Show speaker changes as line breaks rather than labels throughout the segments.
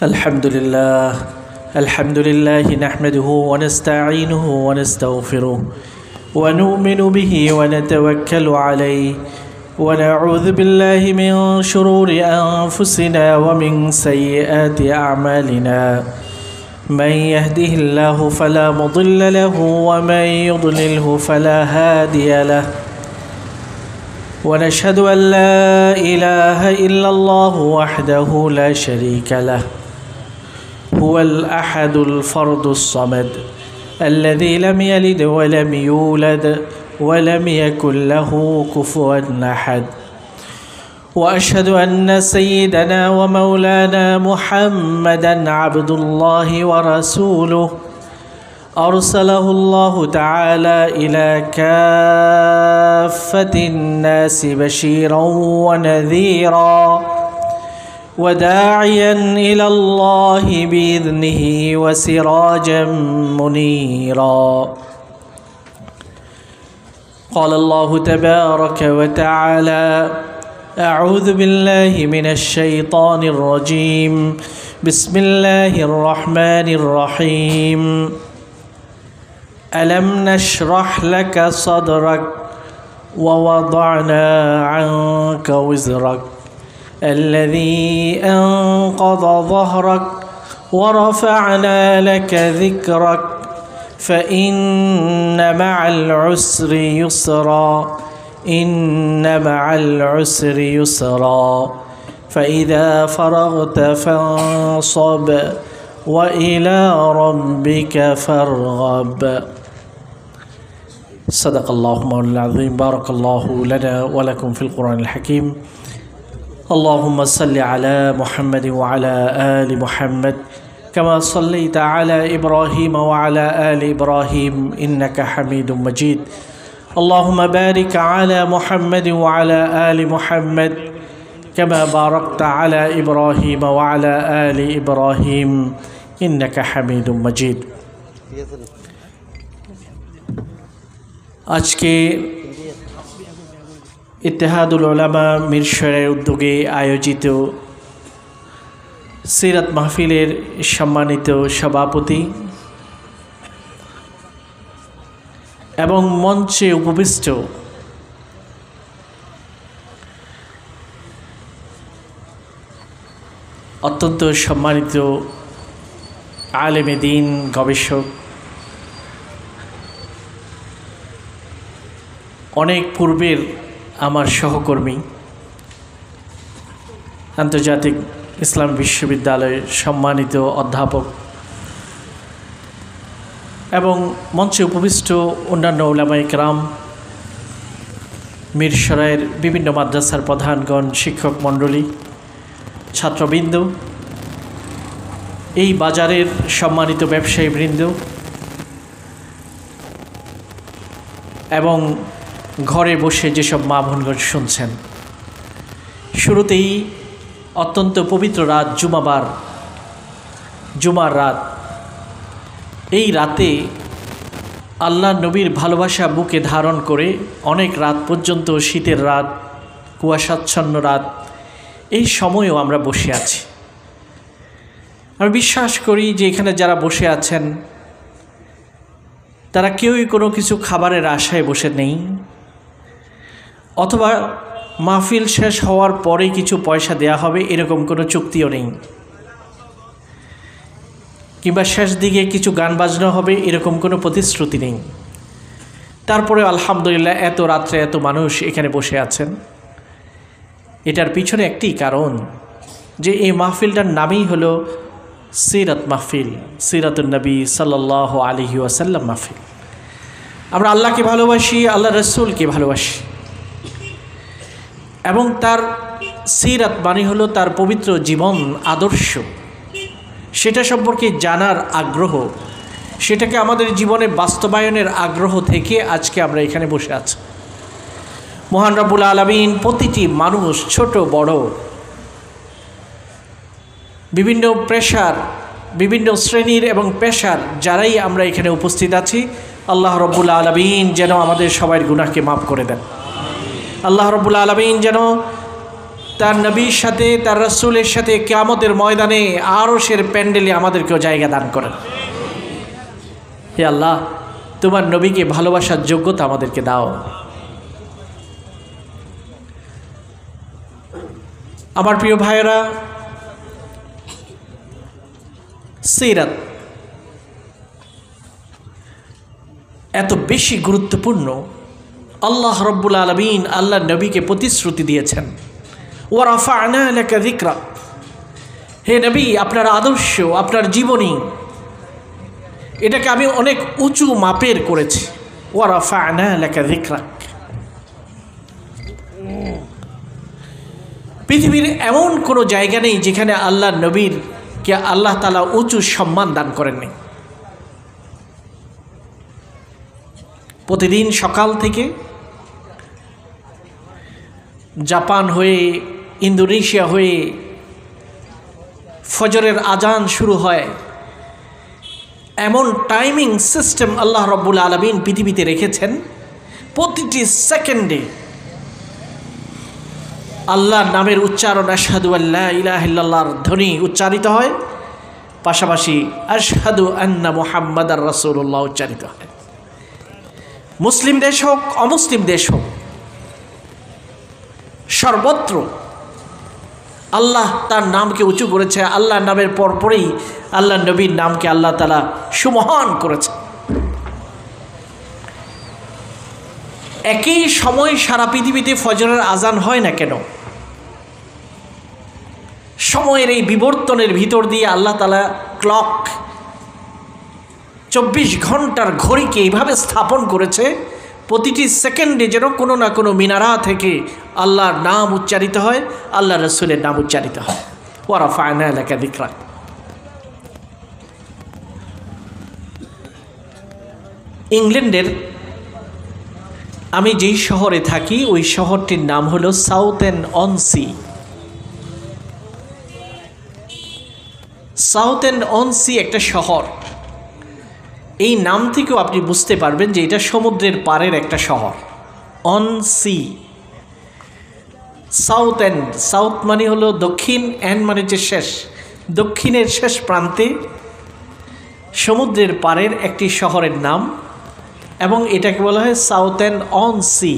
الحمد لله نحمده ونستعينه ونستغفره ونؤمن به ونتوكل عليه ونعوذ بالله من شرور أنفسنا ومن سيئات أعمالنا من يهده الله فلا مضل له ومن يضلله فلا هادي له ونشهد أن لا إله إلا الله وحده لا شريك له هو الأحد الفرد الصمد الذي لم يلد ولم يولد ولم يكن له كفوا أحد وأشهد أن سيدنا ومولانا محمدا عبد الله ورسوله أرسله الله تعالى إلى كافة الناس بشيرا ونذيرا وداعيا إلى الله بإذنه وسراجا منيرا قال الله تبارك وتعالى أعوذ بالله من الشيطان الرجيم بسم الله الرحمن الرحيم ألم نشرح لك صدرك ووضعنا عنك وزرك الذي أنقض ظهرك ورفعنا لك ذكرك فإن مع العسر يسرا إن مع العسر يسرا فإذا فرغت فانصب وإلى ربك فارغب صدق الله مولانا العظيم بارك الله لنا ولكم في القرآن الحكيم اللهم صل على محمد وعلى آل محمد كما صليت على إبراهيم وعلى آل إبراهيم إنك حميد مجيد اللهم بارك على محمد وعلى آل محمد كما باركت على إبراهيم وعلى آل إبراهيم إنك حميد مجيد আজকে ইত্তেহাদুল উলামা মিরসরাইয়ের উদ্যোগে আয়োজিত সিরাত মাহফিলের সম্মানিত সভাপতি এবং মঞ্চে উপবিষ্ট অত্যন্ত সম্মানিত আলেমে দ্বীন গবেষক অনেক পূর্বের আমার সহকর্মী আন্তর্জাতিক ইসলাম বিশ্ববিদ্যালয়ের সম্মানিত অধ্যাপক এবং মঞ্চে উপবিষ্ট অন্যান্য উলামায়ে কেরাম মিরসরাইয়ের বিভিন্ন মাদ্রাসার প্রধানগণ শিক্ষক মণ্ডলী ছাত্রবৃন্দ এই বাজারের সম্মানিত ব্যবসায়ীবৃন্দ এবং ঘরে বসে যেসব মা বোনগণ শুনছেন, শুরুতেই অত্যন্ত পবিত্র রাত জুমার রাত। এই রাতে আল্লাহ নবীর ভালোবাসা বুকে ধারণ করে অনেক রাত পর্যন্ত, শীতের রাত, কুয়াশাচ্ছন্ন রাত, এই সময়েও আমরা বসে আছি। আমি বিশ্বাস করি যে এখানে যারা বসে আছেন তারা কেউই কোনো কিছু খাবারের আশায় বসে নেই, অথবা মাহফিল শেষ হওয়ার পরে কিছু পয়সা দেয়া হবে এরকম কোনো চুক্তিও নেই, কিংবা শেষ দিকে কিছু গান বাজনা হবে এরকম কোনো প্রতিশ্রুতি নেই। তারপরে আলহামদুলিল্লাহ এত রাত্রে এত মানুষ এখানে বসে আছেন। এটার পিছনে একটি কারণ, যে এই মাহফিলটার নামই হলো সিরাত মাহফিল, সিরাতুন নবী সাল্লাল্লাহু আলাইহি ওয়াসাল্লাম মাহফিল। আমরা আল্লাহকে ভালোবাসি, আল্লাহ রসুলকে ভালোবাসি, এবং তার সিরাত মানে হলো তার পবিত্র জীবন আদর্শ, সেটা সম্পর্কে জানার আগ্রহ, সেটাকে আমাদের জীবনে বাস্তবায়নের আগ্রহ থেকে আজকে আমরা এখানে বসে আছি। মহান রব্বুল আলামিন প্রতিটি মানুষ, ছোট বড়, বিভিন্ন পেশার, বিভিন্ন শ্রেণীর এবং পেশার যারাই আমরা এখানে উপস্থিত আছি, আল্লাহ রব্বুল আলামিন যেন আমাদের সবার গুনাহকে মাফ করে দেন। আল্লাহ রব্বুল আলামিন যেন তার নবীর সাথে, তার রাসূলের সাথে কিয়ামতের ময়দানে আরশের প্যান্ডেলে আমাদেরকেও জায়গা দান করেন। হে আল্লাহ, তোমার নবীকে ভালোবাসার যোগ্যতা আমাদেরকে দাও। আমার প্রিয় ভাইয়েরা, সিরাত এত বেশি গুরুত্বপূর্ণ। আল্লাহ রব্বুল আলামিন আল্লাহ নবীকে প্রতিশ্রুতি দিয়েছেন, ওয়া রাফা'না লাকা যিকরাক, হে নবী আপনার আদর্শ, আপনার জীবনী এটাকে আমি অনেক উঁচু মাপের করেছি। ওয়া রাফা'না লাকা যিকরাক, পৃথিবীর এমন কোনো জায়গা নেই যেখানে আল্লাহ নবীর কে আল্লাহ তাআলা উঁচু সম্মান দান করেননি। প্রতিদিন সকাল থেকে জাপান হয়ে, ইন্দোনেশিয়া হয়ে ফজরের আজান শুরু হয়, এমন টাইমিং সিস্টেম আল্লাহ রব্বুল আলামিন পৃথিবীতে রেখেছেন। প্রতিটি সেকেন্ডে আল্লাহর নামের উচ্চারণ, আশহাদু আল্লা ইলাহা ইল্লাল্লাহর ধ্বনি উচ্চারিত হয়, পাশাপাশি আশহাদু আন্না মুহাম্মাদার রাসূলুল্লাহ উচ্চারিত হয়। মুসলিম দেশ হোক, অমুসলিম দেশ হোক, সর্বত্র আল্লাহ তার নামকে উঁচু করেছে। আল্লাহর নামের পরপরই আল্লাহ নবীর নামকে আল্লাহ তাআলা সুমহান করেছে। একই সময় সারা পৃথিবীতে ফজরের আজান হয় না কেন? সময়ের এই বিবর্তনের ভিতর দিয়ে আল্লাহ তাআলা ক্লক 24 ঘন্টার ঘড়িকে এইভাবে স্থাপন করেছে, প্রতিটি সেকেন্ডে যেন কোনো না কোনো মিনারা থেকে আল্লাহর নাম উচ্চারিত হয়, আল্লাহ রাসূলের নাম উচ্চারিত হয়। ওয়া রাফা'না লাকা যিকরাক। ইংল্যান্ডের আমি যেই শহরে থাকি ওই শহরটির নাম হলো সাউথেন-অন-সি। সাউথেন-অন-সি একটা শহর। এই নাম থেকেও আপনি বুঝতে পারবেন যে এটা সমুদ্রের পাড়ের একটা শহর। On sea, south end, south মানে হলো দক্ষিণ, এন্ড মানে যে শেষ, দক্ষিণের শেষ প্রান্তে সমুদ্রের পাড়ের একটি শহরের নাম, এবং এটাকে বলা হয় সাউথেন-অন-সি।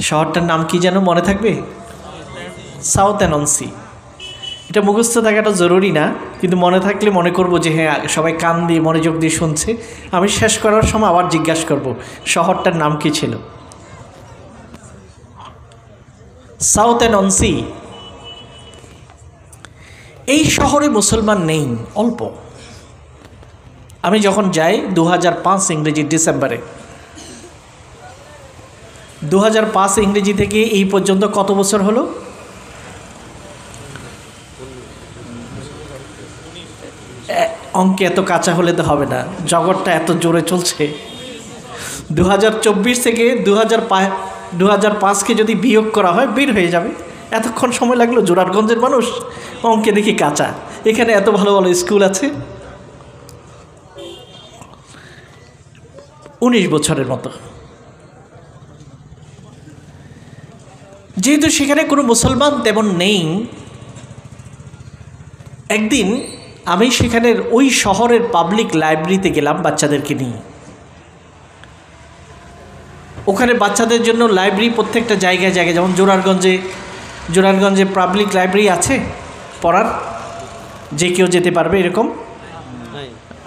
শহরটার নাম কি যেন মনে থাকবে? সাউথেন-অন-সি। এটা মুখস্থ থাকাটা জরুরি না, কিন্তু মনে থাকলে মনে করব যে হ্যাঁ সবাই কান দিয়ে মনোযোগ দিয়ে শুনছে। আমি শেষ করার সময় আবার জিজ্ঞাসা করব শহরটার নাম কি ছিল। সাউথেন-অন-সি। এই শহরে মুসলমান নেই, অল্প। আমি যখন যাই 2005 ইংরেজি ডিসেম্বরে, 2005 ইংরেজি থেকে এই পর্যন্ত কত বছর হলো? অঙ্কে এত কাঁচা হলে তো হবে না, জগৎটা এত জোরে চলছে। 2024 থেকে 2005কে যদি বিয়োগ করা হয় বের হয়ে যাবে। এতক্ষণ সময় লাগলো? জোরারগঞ্জের মানুষ অঙ্কে দেখি কাঁচা, এখানে এত ভালো ভালো স্কুল আছে। 19 বছরের মতো। যেহেতু সেখানে কোনো মুসলমান তেমন নেই, একদিন আমি সেখানের ওই শহরের পাবলিক লাইব্রেরিতে গেলাম বাচ্চাদেরকে নিয়ে। ওখানে বাচ্চাদের জন্য লাইব্রেরি প্রত্যেকটা জায়গায় জায়গায়, যেমন জোরারগঞ্জে পাবলিক লাইব্রেরি আছে পড়ার, যে কেউ যেতে পারবে এরকম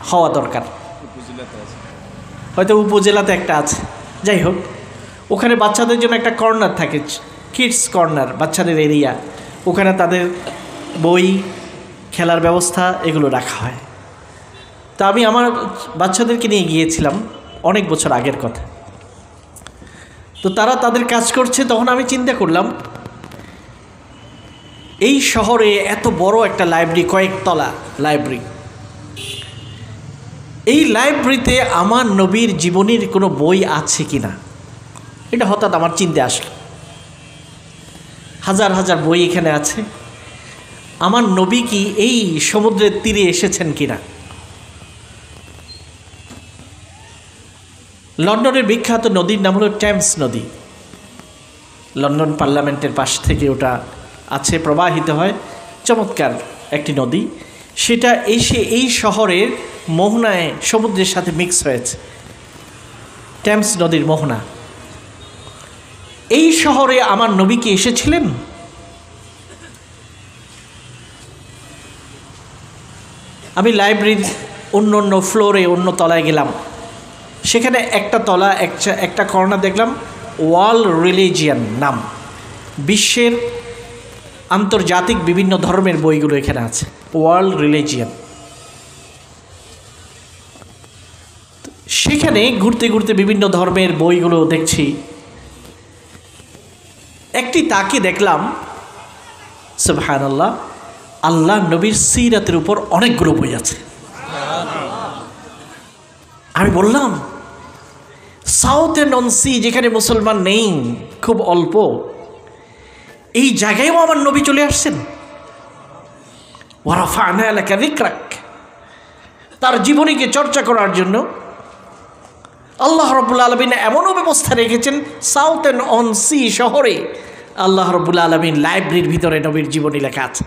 হওয়া দরকার। হয়তো উপজেলাতে একটা আছে, যাই হোক। ওখানে বাচ্চাদের জন্য একটা কর্নার থাকে, কিডস কর্নার, বাচ্চাদের এরিয়া। ওখানে তাদের বই, খেলার ব্যবস্থা এগুলো রাখা হয়। তা আমি আমার বাচ্চাদেরকে নিয়ে গিয়েছিলাম, অনেক বছর আগের কথা। তো তারা তাদের কাজ করছে, তখন আমি চিন্তা করলাম এই শহরে এত বড় একটা লাইব্রেরি, কয়েকতলা লাইব্রেরি, এই লাইব্রেরিতে আমার নবীর জীবনীর কোনো বই আছে কি না, এটা হঠাৎ আমার চিন্তা আসলো। হাজার হাজার বই এখানে আছে, আমার নবী কি এই সমুদ্রের তীরে এসেছেন কিনা? লন্ডনের বিখ্যাত নদীর নাম হলো টেমস নদী। লন্ডন পার্লামেন্টের পাশ থেকে ওটা আছে, প্রবাহিত হয়, চমৎকার একটি নদী। সেটা এসে এই শহরের মোহনায় সমুদ্রের সাথে মিক্স হয়েছে, টেমস নদীর মোহনা। এই শহরে আমার নবী কি এসেছিলেন? আমি লাইব্রেরির অন্য ফ্লোরে, অন্য তলায় গেলাম। সেখানে একটা তলা, একটা কর্নার দেখলাম ওয়ার্ল্ড রিলিজিয়ান নাম, বিশ্বের আন্তর্জাতিক বিভিন্ন ধর্মের বইগুলো এখানে আছে, ওয়ার্ল্ড রিলিজিয়ান। সেখানে ঘুরতে ঘুরতে বিভিন্ন ধর্মের বইগুলো দেখছি। একটি তাকে দেখলাম, সুবহানাল্লাহ, আল্লাহ নবীর সিরাতের উপর অনেকগুলো বই আছে। আমি বললাম, সাউথ অ্যান্ড অন সি, যেখানে মুসলমান নেই, খুব অল্প, এই জায়গায়ও আমার নবী চলে আসছেন। ওয়ারাফা'না লাকা যিকরাক, তার জীবনীকে চর্চা করার জন্য আল্লাহ রাব্বুল আলামিন এমনও ব্যবস্থা রেখেছেন, সাউথ অ্যান্ড অন সি শহরে আল্লাহ রাব্বুল আলামিন লাইব্রেরির ভিতরে নবীর জীবনী লেখা আছে।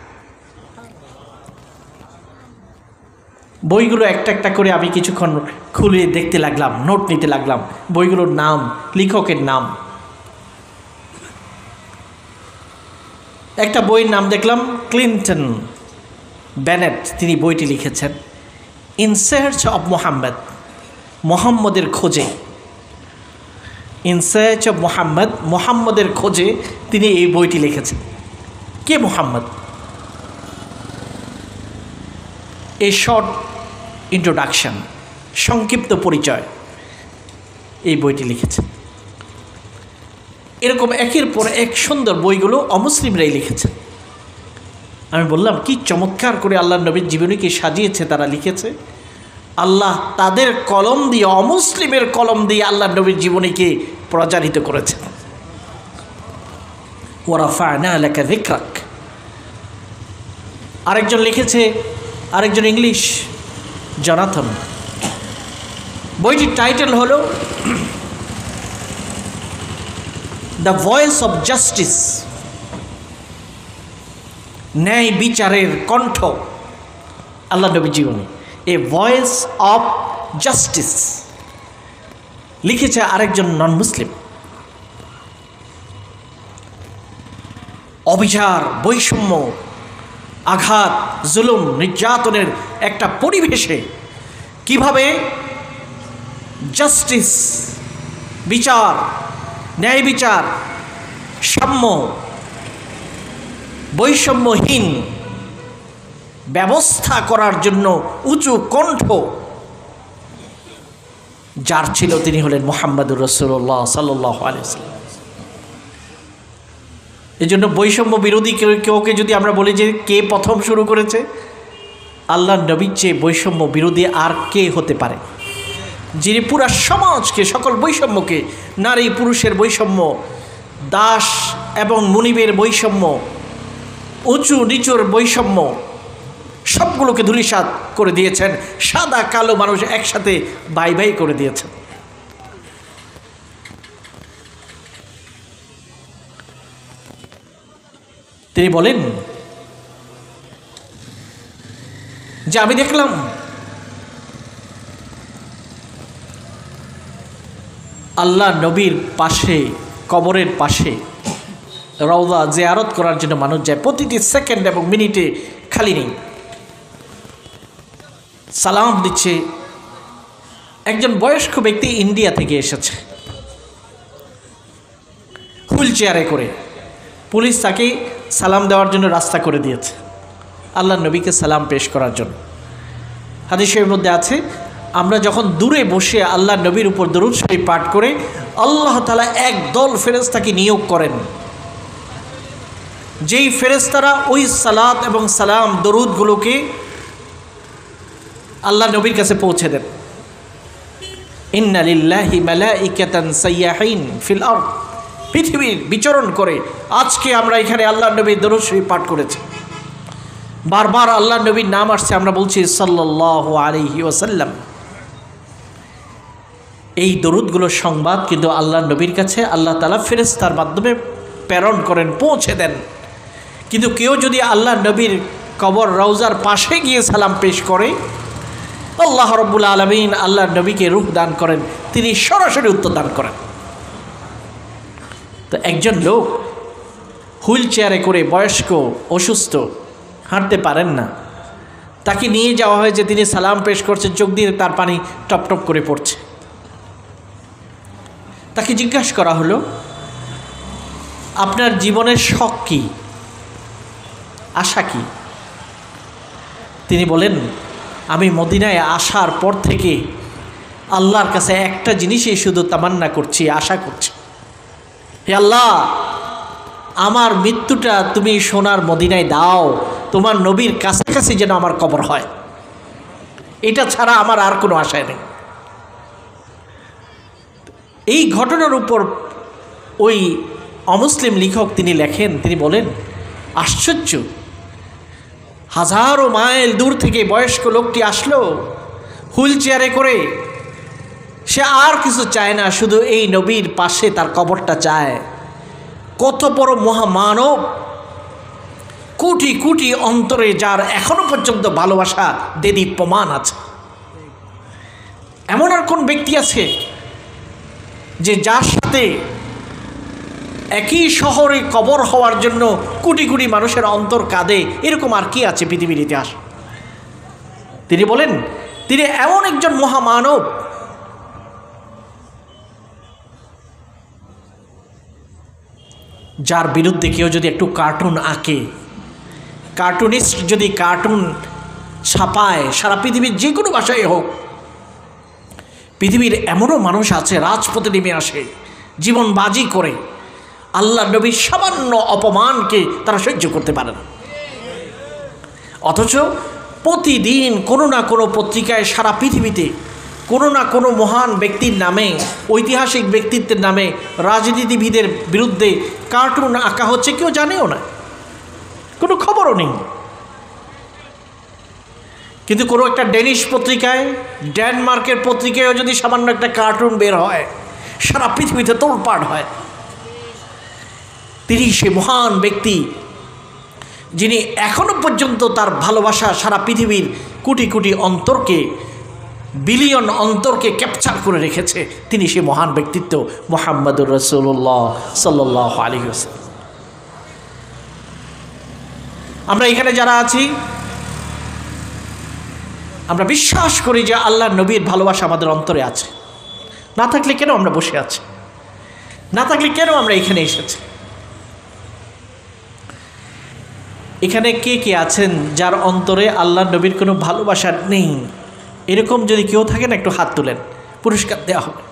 বইগুলো একটা একটা করে আমি কিছুক্ষণ খুলে দেখতে লাগলাম, নোট নিতে লাগলাম, বইগুলোর নাম, লেখকের নাম। একটা বইয়ের নাম দেখলাম ক্লিন্টন বেনেট, তিনি বইটি লিখেছেন ইন সার্চ অফ মোহাম্মদ, মোহাম্মদের খোঁজে। ইন সার্চ অফ মোহাম্মদ, মোহাম্মদের খোঁজে তিনি এই বইটি লিখেছেন। কে মোহাম্মদ? এ শর্ট ইন্ট্রোডাকশন, সংক্ষিপ্ত পরিচয়, এই বইটি লিখেছেন। এরকম একের পর এক সুন্দর বইগুলো অমুসলিমরাই লিখেছেন। আমি বললাম, কি চমৎকার করে আল্লাহ নবীর জীবনীকে সাজিয়েছে, তারা লিখেছে। আল্লাহ তাদের কলম দিয়ে, অমুসলিমের কলম দিয়ে আল্লাহ নবীর জীবনীকে প্রচারিত করেছেন। ওয়ারাফা'না লাকা যিকরাক। আরেকজন লিখেছে, আরেকজন ইংলিশ, জনাথন। বইটির টাইটেল হলো দ্য ভয়েস অফ জাস্টিস, ন্যায় বিচারের কণ্ঠ, আল্লাহ নবীর জীবনী, এ ভয়েস অফ জাস্টিস, লিখেছে আরেকজন নন মুসলিম। অবিচার, বৈষম্য, আঘাত, জুলুম, নির্যাতনের একটা পরিবেশে কিভাবে জাস্টিস, বিচার, ন্যায় বিচার, সাম্য, বৈষম্যহীন ব্যবস্থা করার জন্য উঁচু কণ্ঠ যার ছিল, তিনি হলেন মুহাম্মদুর রাসূলুল্লাহ সাল্লাল্লাহু আলাইহি ওয়াসাল্লাম। এই জন্য বৈষম্য বিরোধী কেউকে যদি আমরা বলি যে কে প্রথম শুরু করেছে, আল্লাহ নবীর চেয়ে বৈষম্য বিরোধী আর কে হতে পারে, যিনি পুরা সমাজকে, সকল বৈষম্যকে, নারী পুরুষের বৈষম্য, দাস এবং মুনিবের বৈষম্য, উঁচু নিচুর বৈষম্য, সবগুলোকে ধূলিসাৎ করে দিয়েছেন। সাদা কালো মানুষ একসাথে বাই বাই করে দিয়েছেন। তিনি বলেন যে আমি দেখলাম আল্লাহ নবীর পাশে, কবরের পাশে রওজা জিয়ারত করার জন্য মানুষ যায়, প্রতিটি সেকেন্ড এবং মিনিটে খালি নেই, সালাম দিচ্ছে। একজন বয়স্ক ব্যক্তি ইন্ডিয়া থেকে এসেছে হুইল চেয়ারে করে, পুলিশ তাকে সালাম দেওয়ার জন্য রাস্তা করে দিয়েছে, আল্লাহ নবীকে সালাম পেশ করার জন্য। হাদিসের মধ্যে আছে, আমরা যখন দূরে বসে আল্লাহ নবীর উপর দরুদ শরীফ পাঠ করে, আল্লাহ তাআলা এক দল ফেরেশতাকে নিয়োগ করেন, যেই ফেরেশতারা ওই সালাত এবং সালাম দরুদগুলোকে আল্লাহ নবীর কাছে পৌঁছে দেন। ইন্না লিল্লাহি মালাইকাতান সাইয়াহিন ফিল আরদ, পৃথিবীর বিচরণ করে আজকে আমরা এখানে আল্লাহ নবীর দরুদ শরীফ পাঠ করেছি, বারবার আল্লাহ নবীর নাম আসছে, আমরা বলছি সাল্লাল্লাহু আলাইহি ওয়াসাল্লাম। এই দরুদগুলোর সংবাদ কিন্তু আল্লাহ নবীর কাছে আল্লাহ তাআলা ফেরেশতার মাধ্যমে প্রেরণ করেন, পৌঁছে দেন। কিন্তু কেউ যদি আল্লাহ নবীর কবর রওজার পাশে গিয়ে সালাম পেশ করে, আল্লাহ রাব্বুল আলামিন আল্লাহ নবীকে রূহ দান করেন, তিনি সরাসরি উত্তর দান করেন। তো একজন লোক হুইল চেয়ারে করে, বয়স্ক, অসুস্থ, হাঁটতে পারেন না, তাকে নিয়ে যাওয়া হয়েছে, তিনি সালাম পেশ করছেন, চোখ দিয়ে তার পানি টপ টপ করে পড়ছে। তাকে জিজ্ঞাসা করা হলো, আপনার জীবনের শখ কি, আশা কি? তিনি বলেন, আমি মদিনায় আসার পর থেকে আল্লাহর কাছে একটা জিনিসই শুধু তামান্না করছি, আশা করছি, হে আল্লাহ, আমার মৃত্যুটা তুমি সোনার মদিনায় দাও, তোমার নবীর কাছাকাছি যেন আমার কবর হয়, এটা ছাড়া আমার আর কোনো আশা নেই। এই ঘটনার উপর ওই অমুসলিম লেখক তিনি লেখেন, তিনি বলেন, আশ্চর্য, হাজারো মাইল দূর থেকে বয়স্ক লোকটি আসলো হুইল চেয়ারে করে, সে আর কিছু চায় না, শুধু এই নবীর পাশে তার কবরটা চায়। কত বড় মহামানব, কোটি কোটি অন্তরে যার এখনো পর্যন্ত ভালোবাসা দেদীপ্যমান আছে। এমন আর কোন ব্যক্তি আছে যে যার সাথে একই শহরে কবর হওয়ার জন্য কোটি কোটি মানুষের অন্তর কাঁদে? এরকম আর কি আছে পৃথিবীর ইতিহাস? তিনি বলেন, তিনি এমন একজন মহামানব, যার বিরুদ্ধে কেউ যদি একটু কার্টুন আঁকে, কার্টুনিস্ট যদি কার্টুন ছাপায়, সারা পৃথিবীর যে কোনো ভাষায় হোক, পৃথিবীর এমনও মানুষ আছে রাজপথে নেমে আসে, জীবন বাজি করে, আল্লাহ নবীর সামান্য অপমানকে তারা সহ্য করতে পারে না। অথচ প্রতিদিন কোনো না কোনো পত্রিকায় সারা পৃথিবীতে কোনো না কোনো মহান ব্যক্তির নামে, ঐতিহাসিক ব্যক্তিত্বের নামে, রাজনীতিবিদের বিরুদ্ধে কার্টুন আঁকা হচ্ছে, কেউ জানেও না, কোনো খবরও নেই। কিন্তু কোনো একটা ডেনিশ পত্রিকায়, ডেনমার্কের পত্রিকায়ও যদি সামান্য একটা কার্টুন বের হয়, সারা পৃথিবীতে তোলপাড় হয়। তিনি সে মহান ব্যক্তি যিনি এখনো পর্যন্ত তার ভালোবাসা সারা পৃথিবীর কোটি কোটি অন্তরকে, বিলিয়ন অন্তরকে ক্যাপচার করে রেখেছে। তিনি সে মহান ব্যক্তিত্ব মুহাম্মদুর রাসূলুল্লাহ সাল্লাল্লাহু আলাইহি ওয়াসাল্লাম। আমরা এখানে যারা আছি, আমরা বিশ্বাস করি যে আল্লাহর নবীর ভালোবাসা আমাদের অন্তরে আছে। না থাকলে কেন আমরা বসে আছি? না থাকলে কেন আমরা এখানে এসেছি? এখানে কে কে আছেন যার অন্তরে আল্লাহর নবীর কোনো ভালোবাসা নেই? এরকম যদি কেউ থাকেন, একটু হাত তুলেন, পুরস্কার দেওয়া হবে।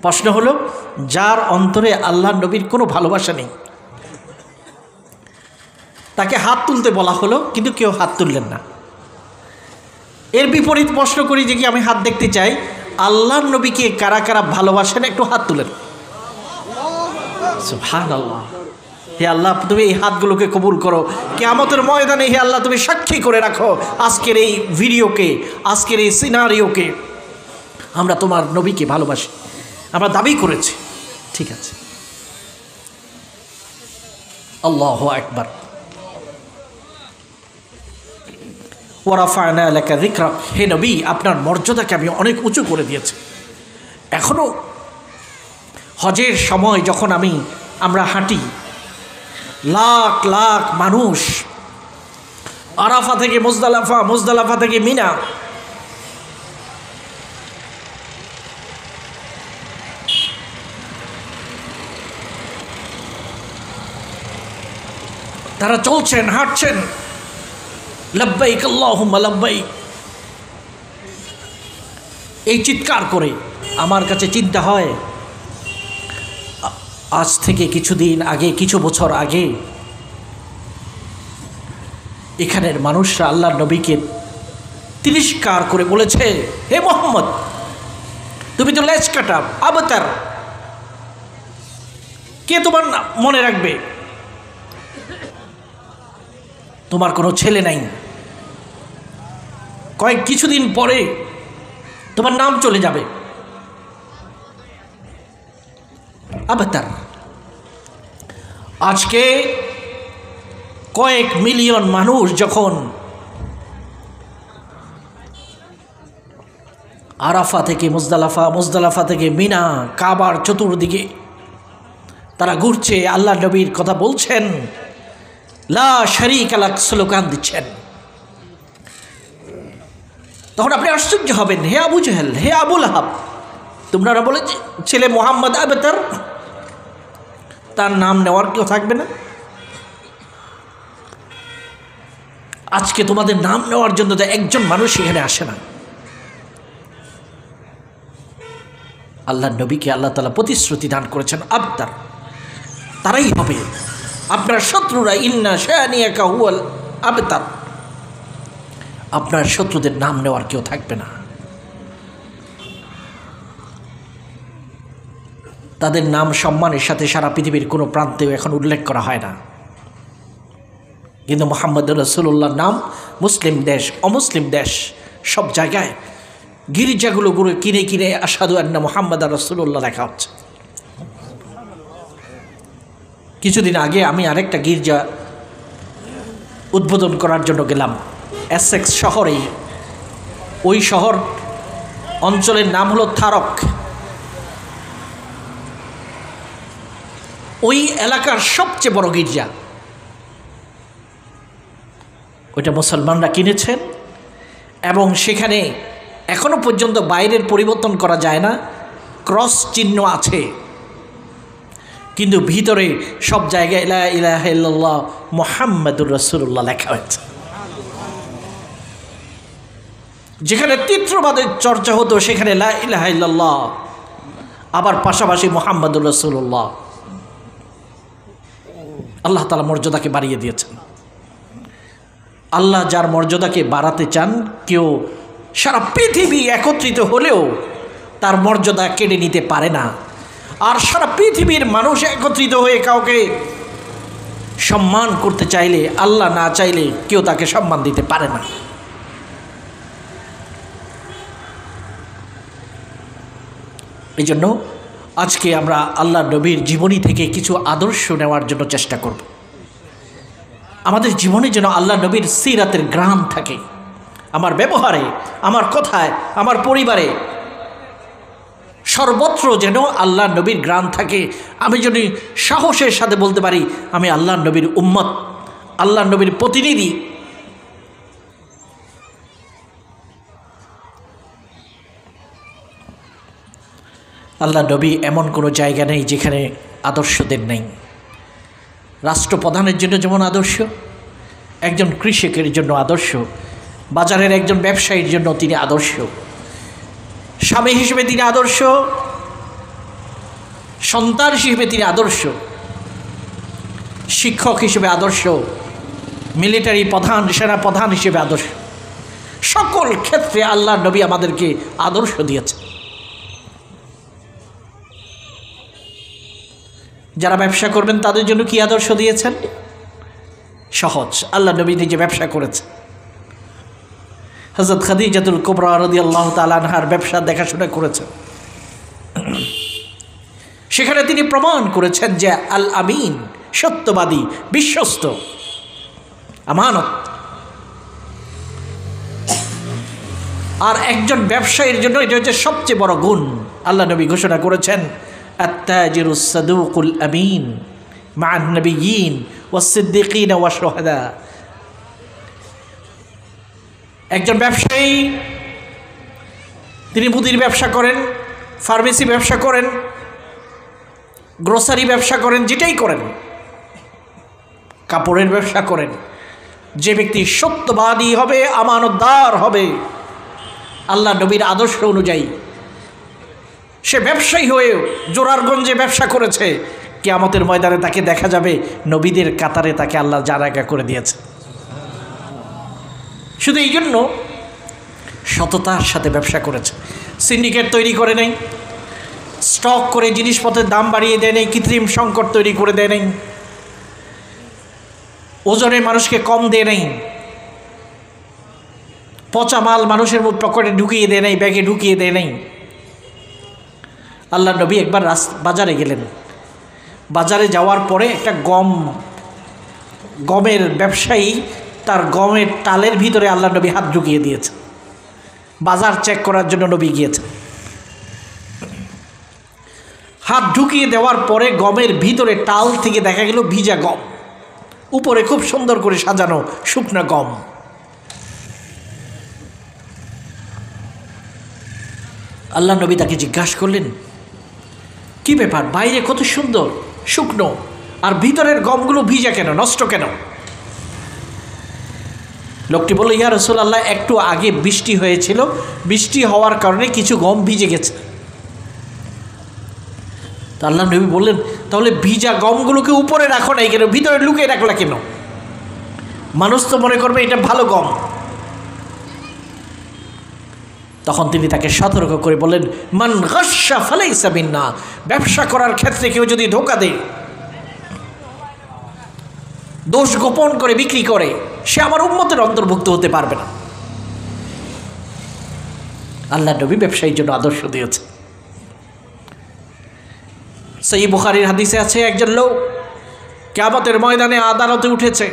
প্রশ্ন হলো, যার অন্তরে আল্লাহর নবীর কোনো ভালোবাসা নেই, তাকে হাত তুলতে বলা হলো, কিন্তু কেউ হাত তুললেন না। এর বিপরীত প্রশ্ন করি যে কি, আমি হাত দেখতে চাই, আল্লাহর নবীকে কারা কারা ভালোবাসেন, একটু হাত তুলেন। সুবহানাল্লাহ। হে আল্লাহ, তুমি এই হাতগুলোকে কবুল করো, কিয়ামতের ময়দানে হে আল্লাহ তুমি সাক্ষী করে রাখো, আজকের এই ভিডিওকে, আজকের এই সিনারিওকে আমরা তোমার নবীকে ভালোবাসি, আমরা দাবি করেছি। ঠিক আছে, আল্লাহু আকবার। ওয়া রাফা'না লাকা যিকরাক, হে নবী, আপনার মর্যাদাকে আমি অনেক উঁচু করে দিয়েছি। এখনও হজের সময় যখন আমরা হাঁটি, লাখ লাখ মানুষ আরাফা থেকে মুজদালিফা, মুজদালিফা থেকে মিনা, তারা চলছেন, হাঁটছেন, লব্বাইক আল্লাহুম্মা লব্বাইক, এই চিৎকার করে। আমার কাছে চিন্তা হয়, আজ থেকে কিছুদিন আগে, কিছু বছর আগে এখানের মানুষরা আল্লাহর নবীকে তিরস্কার করে বলেছে, হে মুহাম্মদ, তুমি তো লেজ কাটা আবতার, কে তোমার মনে রাখবে? তোমার কোনো ছেলে নাই, কিছুদিন পরে তোমার নাম চলে যাবে। আবতার। আজকে কয়েক মিলিয়ন মানুষ যখন আরাফা থেকে মুজদালিফা, মুজদালিফা থেকে মিনা, কাবার চতুর্দিকে তারা ঘুরছে, আল্লাহ নবীর কথা বলছেন, লা শারীকা লাক স্লোগান দিচ্ছেন, তখন আপনি আশ্চর্য হবেন, হে আবু জেহেল, হে আবু লাহাব, তোমরা বলে ছেলে মোহাম্মদ আবতার, তার নাম নেওয়ার কেউ থাকবে না? আজকে তোমাদের নাম নেওয়ার জন্য তো একজন মানুষ এখানে আসে না। আল্লাহ নবীকে আল্লাহ তাআলা প্রতিশ্রুতি দান করেছেন আবতার, তারাই হবে আপনার শত্রুরা। ইন্না শানিয়াকা হুয়াল আবতার, আপনার শত্রুদের নাম নেওয়ার কেউ থাকবে না। তাদের নাম সম্মানের সাথে সারা পৃথিবীর কোনো প্রান্তেও এখন উল্লেখ করা হয় না, কিন্তু মুহাম্মদ রাসূলুল্লাহর নাম মুসলিম দেশ, অমুসলিম দেশ সব জায়গায় গির্জাগুলো কিনে কিনে আশহাদু আন্না মুহাম্মাদ রাসূলুল্লাহ লেখা হচ্ছে। কিছুদিন আগে আমি আরেকটা গির্জা উদ্বোধন করার জন্য গেলাম এসেক্স শহরে। ওই শহর অঞ্চলের নাম হলো থারক। ওই এলাকার সবচেয়ে বড় গির্জা, ওইটা মুসলমানরা কিনেছেন এবং সেখানে এখনো পর্যন্ত বাইরের পরিবর্তন করা যায় না, ক্রস চিহ্ন আছে, কিন্তু ভিতরে সব জায়গায় লা ইলাহা ইল্লাল্লাহ মুহাম্মাদুর রাসূলুল্লাহ লেখা হয়েছে। যেখানে তীব্রবাদের চর্চা হতো সেখানে লা ইলাহা ইল্লাল্লাহ, আবার পাশাপাশি মুহাম্মাদুর রাসূলুল্লাহ। আল্লাহ তাআলা মর্যাদাকে বাড়িয়ে দিয়েছেন। আল্লাহ যার মর্যাদাকে বাড়াতে চান, কেউ সারা পৃথিবী একত্রিত হলেও তার মর্যাদা কেড়ে নিতে পারে না। আর সারা পৃথিবীর মানুষ একত্রিত হয়ে কাউকে সম্মান করতে চাইলে, আল্লাহ না চাইলে কেউ তাকে সম্মান দিতে পারে না। এই জন্য আজকে আমরা আল্লাহ নবীর জীবনী থেকে কিছু আদর্শ নেওয়ার জন্য চেষ্টা করব। আমাদের জীবনে যেন আল্লাহ নবীর সিরাতের গ্রাম থাকে, আমার ব্যবহারে, আমার কথায়, আমার পরিবারে, সর্বত্র যেন আল্লাহ নবীর গ্রাম থাকে। আমি যদি সাহসের সাথে বলতে পারি আমি আল্লাহ নবীর উম্মত, আল্লাহ নবীর প্রতিনিধি। আল্লাহ নবী এমন কোনো জায়গা নেই যেখানে আদর্শদের নেই। রাষ্ট্রপ্রধানের জন্য যেমন আদর্শ, একজন কৃষকের জন্য আদর্শ, বাজারের একজন ব্যবসায়ীর জন্য তিনি আদর্শ, স্বামী হিসেবে তিনি আদর্শ, সন্তান হিসেবে তিনি আদর্শ, শিক্ষক হিসেবে আদর্শ, মিলিটারি প্রধান, সেনা প্রধান হিসেবে আদর্শ। সকল ক্ষেত্রে আল্লাহ নবী আমাদেরকে আদর্শ দিয়েছে। যারা ব্যবসা করবেন তাদের জন্য কি আদর্শ দিয়েছেন? সহজ, আল্লাহ নবী নিজে ব্যবসা করেছে। হযরত খাদিজাতুল কুবরা রাদিয়াল্লাহু তাআলা আনহার ব্যবসা দেখাশোনা করেছেন। সেখানে তিনি প্রমাণ করেছেন যে আল আমিন, সত্যবাদী, বিশ্বস্ত, আমানত। আর একজন ব্যবসায়ীর জন্য এটা হচ্ছে সবচেয়ে বড় গুণ। আল্লাহ নবী ঘোষণা করেছেন আত-তাজিরুস সাদুকুল আমিন মা'আন নাবিয়্যিন ওয়াস-সিদ্দিকিন ওয়াশ-শুহাদা। একজন ব্যবসায়ী, তিনি মুদির ব্যবসা করেন, ফার্মেসি ব্যবসা করেন, গ্রোসারি ব্যবসা করেন, যেটাই করেন, কাপড়ের ব্যবসা করেন, যে ব্যক্তি সত্যবাদী হবে, আমানতদার হবে আল্লাহ নবীর আদর্শ অনুযায়ী, সে ব্যবসায়ী হয়ে জোরারগঞ্জে ব্যবসা করেছে, কিয়ামতের ময়দানে তাকে দেখা যাবে নবীদের কাতারে তাকে আল্লাহ জায়গা করে দিয়েছে। শুধু এই জন্য সততার সাথে ব্যবসা করেছে, সিন্ডিকেট তৈরি করে নেই, স্টক করে জিনিসপত্রের দাম বাড়িয়ে দেয় নেই, কৃত্রিম সংকট তৈরি করে দেয় নেই, ওজনে মানুষকে কম দেয় নেই, পচা মাল মানুষের পকেটে ঢুকিয়ে দেয় নেই, ব্যাগে ঢুকিয়ে দেয় নেই। আল্লাহ নবী একবার বাজারে গেলেন, বাজারে যাওয়ার পরে একটা গমের ব্যবসায়ী তার গমের টালের ভিতরে আল্লাহ নবী হাত ঢুকিয়ে দিয়েছে, বাজার চেক করার জন্য নবী গিয়েছে। হাত ঢুকিয়ে দেওয়ার পরে গমের ভিতরে টাল থেকে দেখা গেল ভিজা গম, উপরে খুব সুন্দর করে সাজানো শুকনা গম। আল্লাহ নবী তাকে জিজ্ঞাসা করলেন, কি ব্যাপার, বাইরে কত সুন্দর শুকনো আর ভিতরের গমগুলো ভিজা কেন, নষ্ট কেন? লোকটি বলল, ইয়া রাসূলুল্লাহ, একটু আগে বৃষ্টি হয়েছিল, বৃষ্টি হওয়ার কারণে কিছু গম ভিজে গেছে। তো আল্লাহ নবী বললেন, তাহলে ভিজা গমগুলোকে উপরে রাখো নাই কেন, ভিতরে লুকিয়ে রাখলা কেন? মানুষ তো মনে করবে এটা ভালো গম। তখন তিনি তাকে সতর্ক করে বললেন, মান গাশশা ফালাইসা মিন্না, ব্যবসা করার ক্ষেত্রে কেউ যদি ধোঁকা দেয়, দোষ গোপন করে বিক্রি করে, সে আমার উম্মতের অন্তর্ভুক্ত হতে পারবে না। আল্লাহ নবী ব্যবসায়ীর জন্য আদর্শ দিয়েছে। সহিহ বুখারীর হাদিসে আছে, একজন লোক কিয়ামতের ময়দানে আদালতে উঠেছে,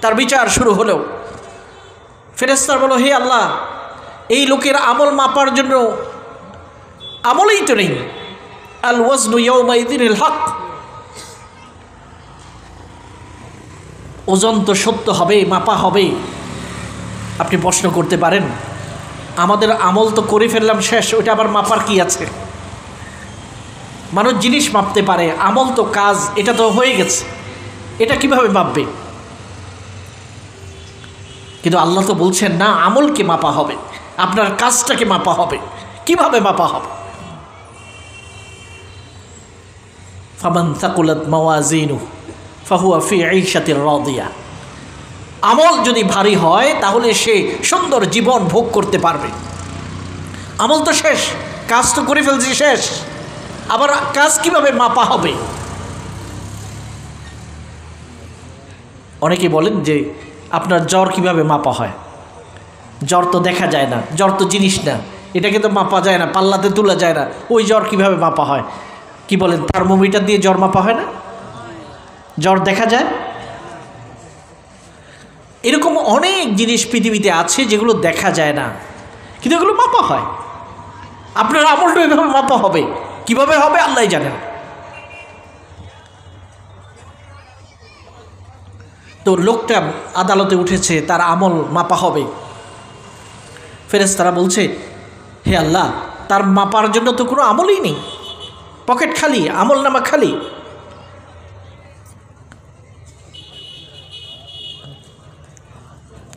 তার বিচার শুরু হলো। ফেরেশতারা বলল, হে আল্লাহ, এই লোকের আমল মাপার জন্য আমলই তো নেই। আল ওয়াজনু ইয়াউমাইযিনিল হক, ওজন তো সত্য হবে, মাপা হবে। আপনি প্রশ্ন করতে পারেন, আমাদের আমল তো করে ফেললাম শেষ, ওইটা আবার মাপার কি আছে? মানুষ জিনিস মাপতে পারে, আমল তো কাজ, এটা তো হয়ে গেছে, এটা কিভাবে মাপবে? কিন্তু আল্লাহ তো বলছেন না, আমলকে মাপা হবে, আপনার কাজটাকে মাপা হবে। কিভাবে মাপা হবে? ফামান সাকুলাত মাওয়াজিনুহু ফাহুয়া ফি ঈশাতির রাদিয়া, আমল যদি ভারী হয় তাহলে সে সুন্দর জীবন ভোগ করতে পারবে। আমল তো শেষ, কাজ তো করে ফেলছি, শেষ, আবার কাজ কিভাবে মাপা হবে? অনেকে বলেন যে আপনার জ্বর কিভাবে মাপা হয়? জ্বর তো দেখা যায় না, জ্বর তো জিনিস না, এটাকে তো মাপা যায় না, পাল্লাতে তোলা যায় না, ওই জ্বর কিভাবে মাপা হয়? কি বলেন, থার্মোমিটার দিয়ে জ্বর মাপা হয় না? জ্বর দেখা যায়? এরকম অনেক জিনিস পৃথিবীতে আছে যেগুলো দেখা যায় না, কিন্তু এগুলো মাপা হয়। আপনার আমলটা এভাবে মাপা হবে, কিভাবে হবে আল্লাহই জানেন। তো লোকটা আদালতে উঠেছে, তার আমল মাপা হবে। ফেরেশতারা বলছে, হে আল্লাহ, তার মাপার জন্য তো কোনো আমলই নেই, পকেট খালি, আমল নামা খালি।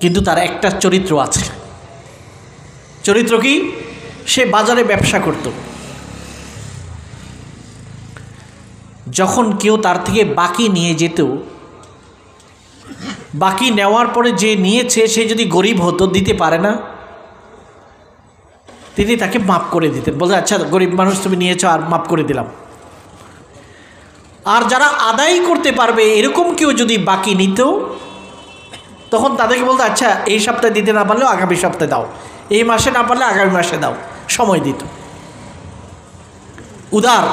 কিন্তু তার একটা চরিত্র আছে। চরিত্র কি? সে বাজারে ব্যবসা করত। যখন কেউ তার থেকে বাকি নিয়ে যেত, বাকি নেওয়ার পরে যে নিয়েছে সে যদি গরিব হতো, দিতে পারে না, তিনি তাকে মাফ করে দিতেন, বলতে আচ্ছা গরিব মানুষ তুমি নিয়েছো, আর মাফ করে দিলাম। আর যারা আদায় করতে পারবে এরকম কেউ যদি বাকি নিত, তখন তাদেরকে বলতো আচ্ছা এই সপ্তাহে দিতে না পারলেও আগামী সপ্তাহে দাও, এই মাসে না পারলে আগামী মাসে দাও, সময় দিত। উদার।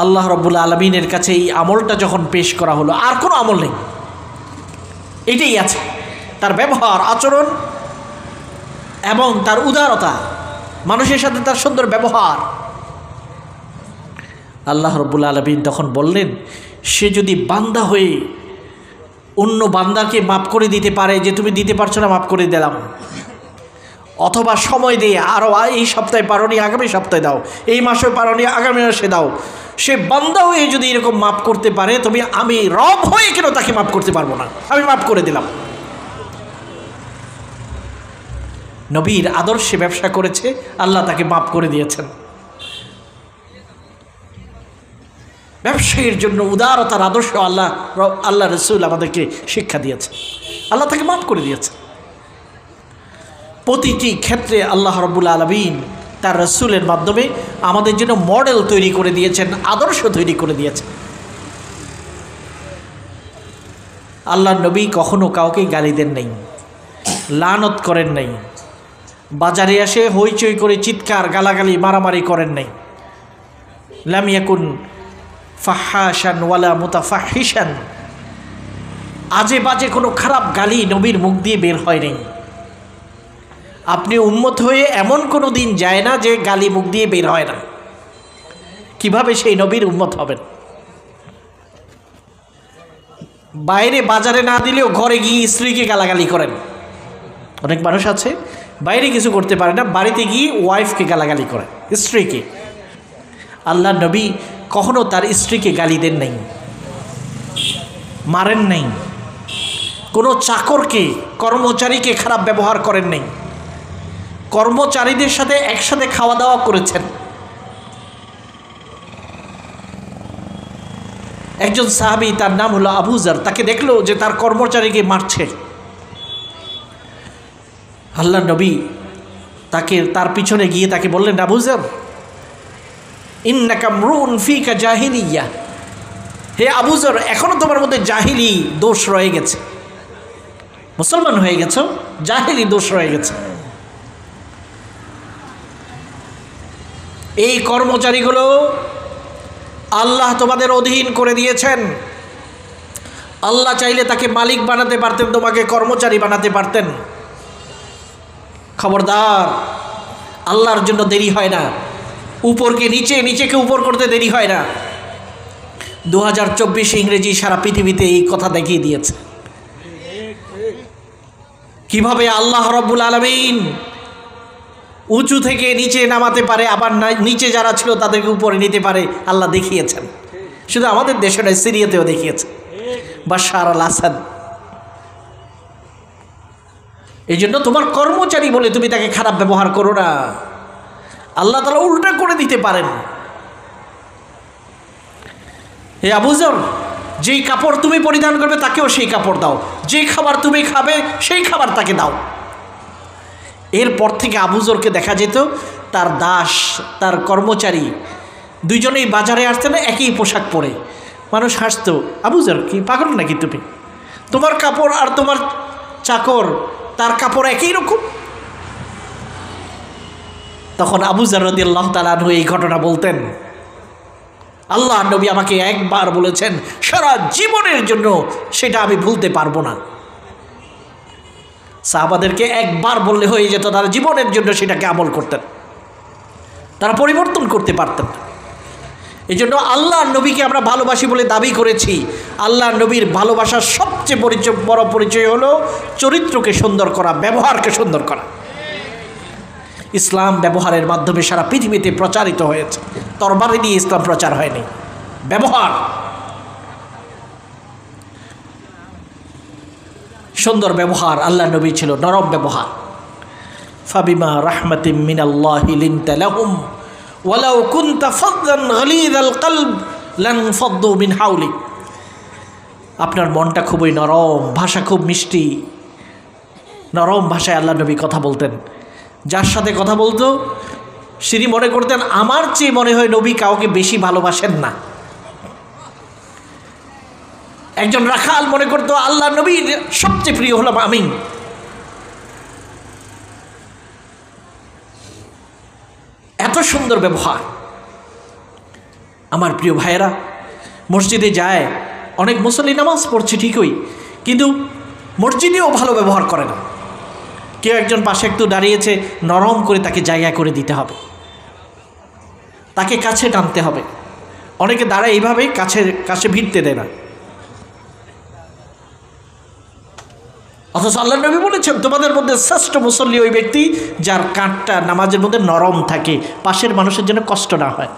আল্লাহ রাব্বুল আলামিনের কাছে এই আমলটা যখন পেশ করা হলো, আর কোনো আমল নেই, এটাই আছে, তার ব্যবহার, আচরণ এবং তার উদারতা, মানুষের সাথে তার সুন্দর ব্যবহার। আল্লাহ রাব্বুল আলামিন তখন বললেন, সে যদি বান্দা হয়ে অন্য বান্দাকে মাফ করে দিতে পারে, যে তুমি দিতে পারছো না মাফ করে দিলাম, অথবা সময় দিয়ে আরও এই সপ্তাহে পারোনি আগামী সপ্তাহে দাও, এই মাসে পারোনি আগামী মাসে দাও, সে বান্দা হয়ে যদি এরকম মাফ করতে পারে, তুমি আমি রব হয়ে কেন তাকে মাফ করতে পারবো না? আমি মাফ করে দিলাম। নবীর আদর্শে ব্যবসা করেছে, আল্লাহ তাকে মাফ করে দিয়েছেন। ব্যবসায়ীর জন্য উদারতার আদর্শ আল্লাহ রসুল আমাদেরকে শিক্ষা দিয়েছে, আল্লাহ তাকে মাফ করে দিয়েছে। প্রতিটি ক্ষেত্রে আল্লাহ রাব্বুল আলামিন তার রসুলের মাধ্যমে আমাদের জন্য মডেল তৈরি করে দিয়েছেন, আদর্শ তৈরি করে দিয়েছেন। আল্লাহ নবী কখনো কাউকে গালি দেন নাই, লানত করেন নাই, বাজারে এসে হইচই করে চিৎকার গালাগালি মারামারি করেন নাই। লাম ইয়াকুন ফাহাশান ওয়ালা মুতাফাহিশান, আজে বাজে কোনো খারাপ গালি নবীর মুখ দিয়ে বের হয়নি। আপনি উম্মত হয়ে এমন কোনো দিন যায় না যে গালি মুখ দিয়ে বের হয় না। কিভাবে সেই নবীর উম্মত হবেন? বাইরে বাজারে না দিলেও ঘরে গিয়ে স্ত্রীকে গালাগালি করেন। অনেক মানুষ আছে বাইরে কিছু করতে পারে না, বাড়িতে গিয়ে ওয়াইফকে গালাগালি করে, স্ত্রীকে। আল্লাহ নবী কখনো তার স্ত্রীকে গালি দেন নাই, মারেন নাই, কোনো চাকরকে কর্মচারীকে খারাপ ব্যবহার করেন নাই, কর্মচারীদের সাথে একসাথে খাওয়া দাওয়া করেছেন। একজন সাহাবী, তার নাম হলো আবু যর, তাকে দেখলো যে তার কর্মচারীকে মারছে। আল্লাহ নবী তার পিছনে গিয়ে তাকে বললেন, আবু যর, ইন্নাকা মরুন ফিকা জাহিলিয়া, হে আবু যর, এখনো তোমার মধ্যে জাহিলি দোষ রয়ে গেছে। মুসলমান হয়ে গেছো, জাহিলি দোষ রয়ে গেছে। এই কর্মচারীগুলো আল্লাহ তোমাদের অধীন করে দিয়েছেন। আল্লাহ চাইলে তাকে মালিক বানাতে পারতেন, তোমাকে কর্মচারী বানাতে পারতেন। খবরদার, আল্লাহর জন্য দেরি হয় না। উপরকে নিচে, নিচেকে উপর করতে দেরি হয় না। 2024 ইংরেজি সারা পৃথিবীতে এই কথা দেখিয়ে দিয়েছে কিভাবে আল্লাহ রাব্বুল আলামিন উঁচু থেকে নিচে নামাতে পারে, আবার নিচে যারা ছিল তাদেরকে উপরে নিতে পারে। আল্লাহ দেখিয়েছেন, শুধু আমাদের দেশে নয়, সিরিয়াতেও দেখিয়েছে, বাশার আল আসাদ। এই জন্য তোমার কর্মচারী বলে তুমি তাকে খারাপ ব্যবহার করো না, আল্লাহ তাআলা উল্টা করে দিতে পারেন। হে আবু যর, যেই কাপড় তুমি পরিধান করবে তাকেও সেই কাপড় দাও, যে খাবার তুমি খাবে সেই খাবার তাকে দাও। এরপর থেকে আবু যরকে দেখা যেত তার দাস, তার কর্মচারী দুইজনেই বাজারে আসতেন একই পোশাক পরে। মানুষ হাসতো, আবু যর কি পাগল নাকি তুমি? তোমার কাপড় আর তোমার চাকর তার কাপড় একই রকম। তখন আবু যর রাদিয়াল্লাহু তাআলা আনহু এই ঘটনা বলতেন, আল্লাহ নবী আমাকে একবার বলেছেন, সারা জীবনের জন্য সেটা আমি ভুলতে পারবো না। সাহাবাদেরকে একবার বললে হয়ে যেত, তারা জীবনের জন্য সেটাকে আমল করতেন, তারা পরিবর্তন করতে পারতেন। এই জন্য আল্লাহ নবীকে আমরা ভালোবাসি বলে দাবি করেছি। আল্লাহ নবীর ভালোবাসার সবচেয়ে বড় পরিচয় হলো চরিত্রকে সুন্দর করা, ব্যবহারকে সুন্দর করা। ইসলাম ব্যবহারের মাধ্যমে সারা পৃথিবীতে প্রচারিত হয়েছে। তরবারি দিয়ে ইসলাম প্রচার হয়নি, ব্যবহার। সুন্দর ব্যবহার, আল্লাহ নবী ছিল নরম ব্যবহার। ফাবিমা রাহমাতিম মিনাল্লাহি লিনতা লাহুম ওয়ালাউ কুনতা ফাদদান গালিযাল কলব লানফাদ্দু মিন হাওলিক। আপনার মনটা খুবই নরম, ভাষা খুব মিষ্টি, নরম ভাষায় আল্লাহ নবী কথা বলতেন। যার সাথে কথা বলতো তিনি মনে করতেন আমার চেয়ে মনে হয় নবী কাউকে বেশি ভালোবাসেন না। একজন রাখাল মনে করতো আল্লাহ নবীর সবচেয়ে প্রিয় হলাম আমি। এত সুন্দর ব্যবহার। আমার প্রিয় ভাইয়েরা, মসজিদে যায় অনেক মুসল্লি, নামাজ পড়ছে ঠিকই, কিন্তু মসজিদেও ভালো ব্যবহার করে না। কেউ একজন পাশে একটু দাঁড়িয়েছে, নরম করে তাকে জায়গা করে দিতে হবে, তাকে কাছে টানতে হবে। অনেকে দাঁড়ায় এইভাবে কাছে ভিড়তে দেয় না। অথচ আল্লাহ নবী বলেছেন তোমাদের মধ্যে শ্রেষ্ঠ মুসল্লি ওই ব্যক্তি যার কাঁধটা নামাজের মধ্যে নরম থাকে, পাশের মানুষের জন্য কষ্ট না হয়।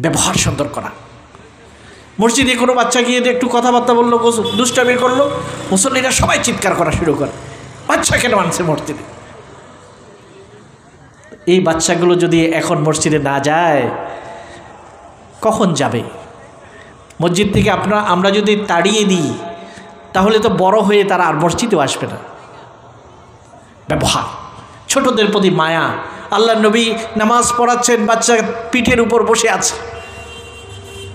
ব্যবহার সুন্দর করা। মসজিদে কোনো বাচ্চা গিয়ে একটু কথাবার্তা বললো, দুষ্টামি করলো, মুসল্লিরা সবাই চিৎকার করা শুরু করে, বাচ্চা কেন আনছে মসজিদে? এই বাচ্চাগুলো যদি এখন মসজিদে না যায় কখন যাবে? মসজিদ থেকে আমরা যদি তাড়িয়ে দিই তাহলে তো বড় হয়ে তারা আর মসজিদেও আসবে না। ব্যবহার, ছোটদের প্রতি মায়া। আল্লাহ নবী নামাজ পড়াচ্ছেন, বাচ্চা পিঠের উপর বসে আছে।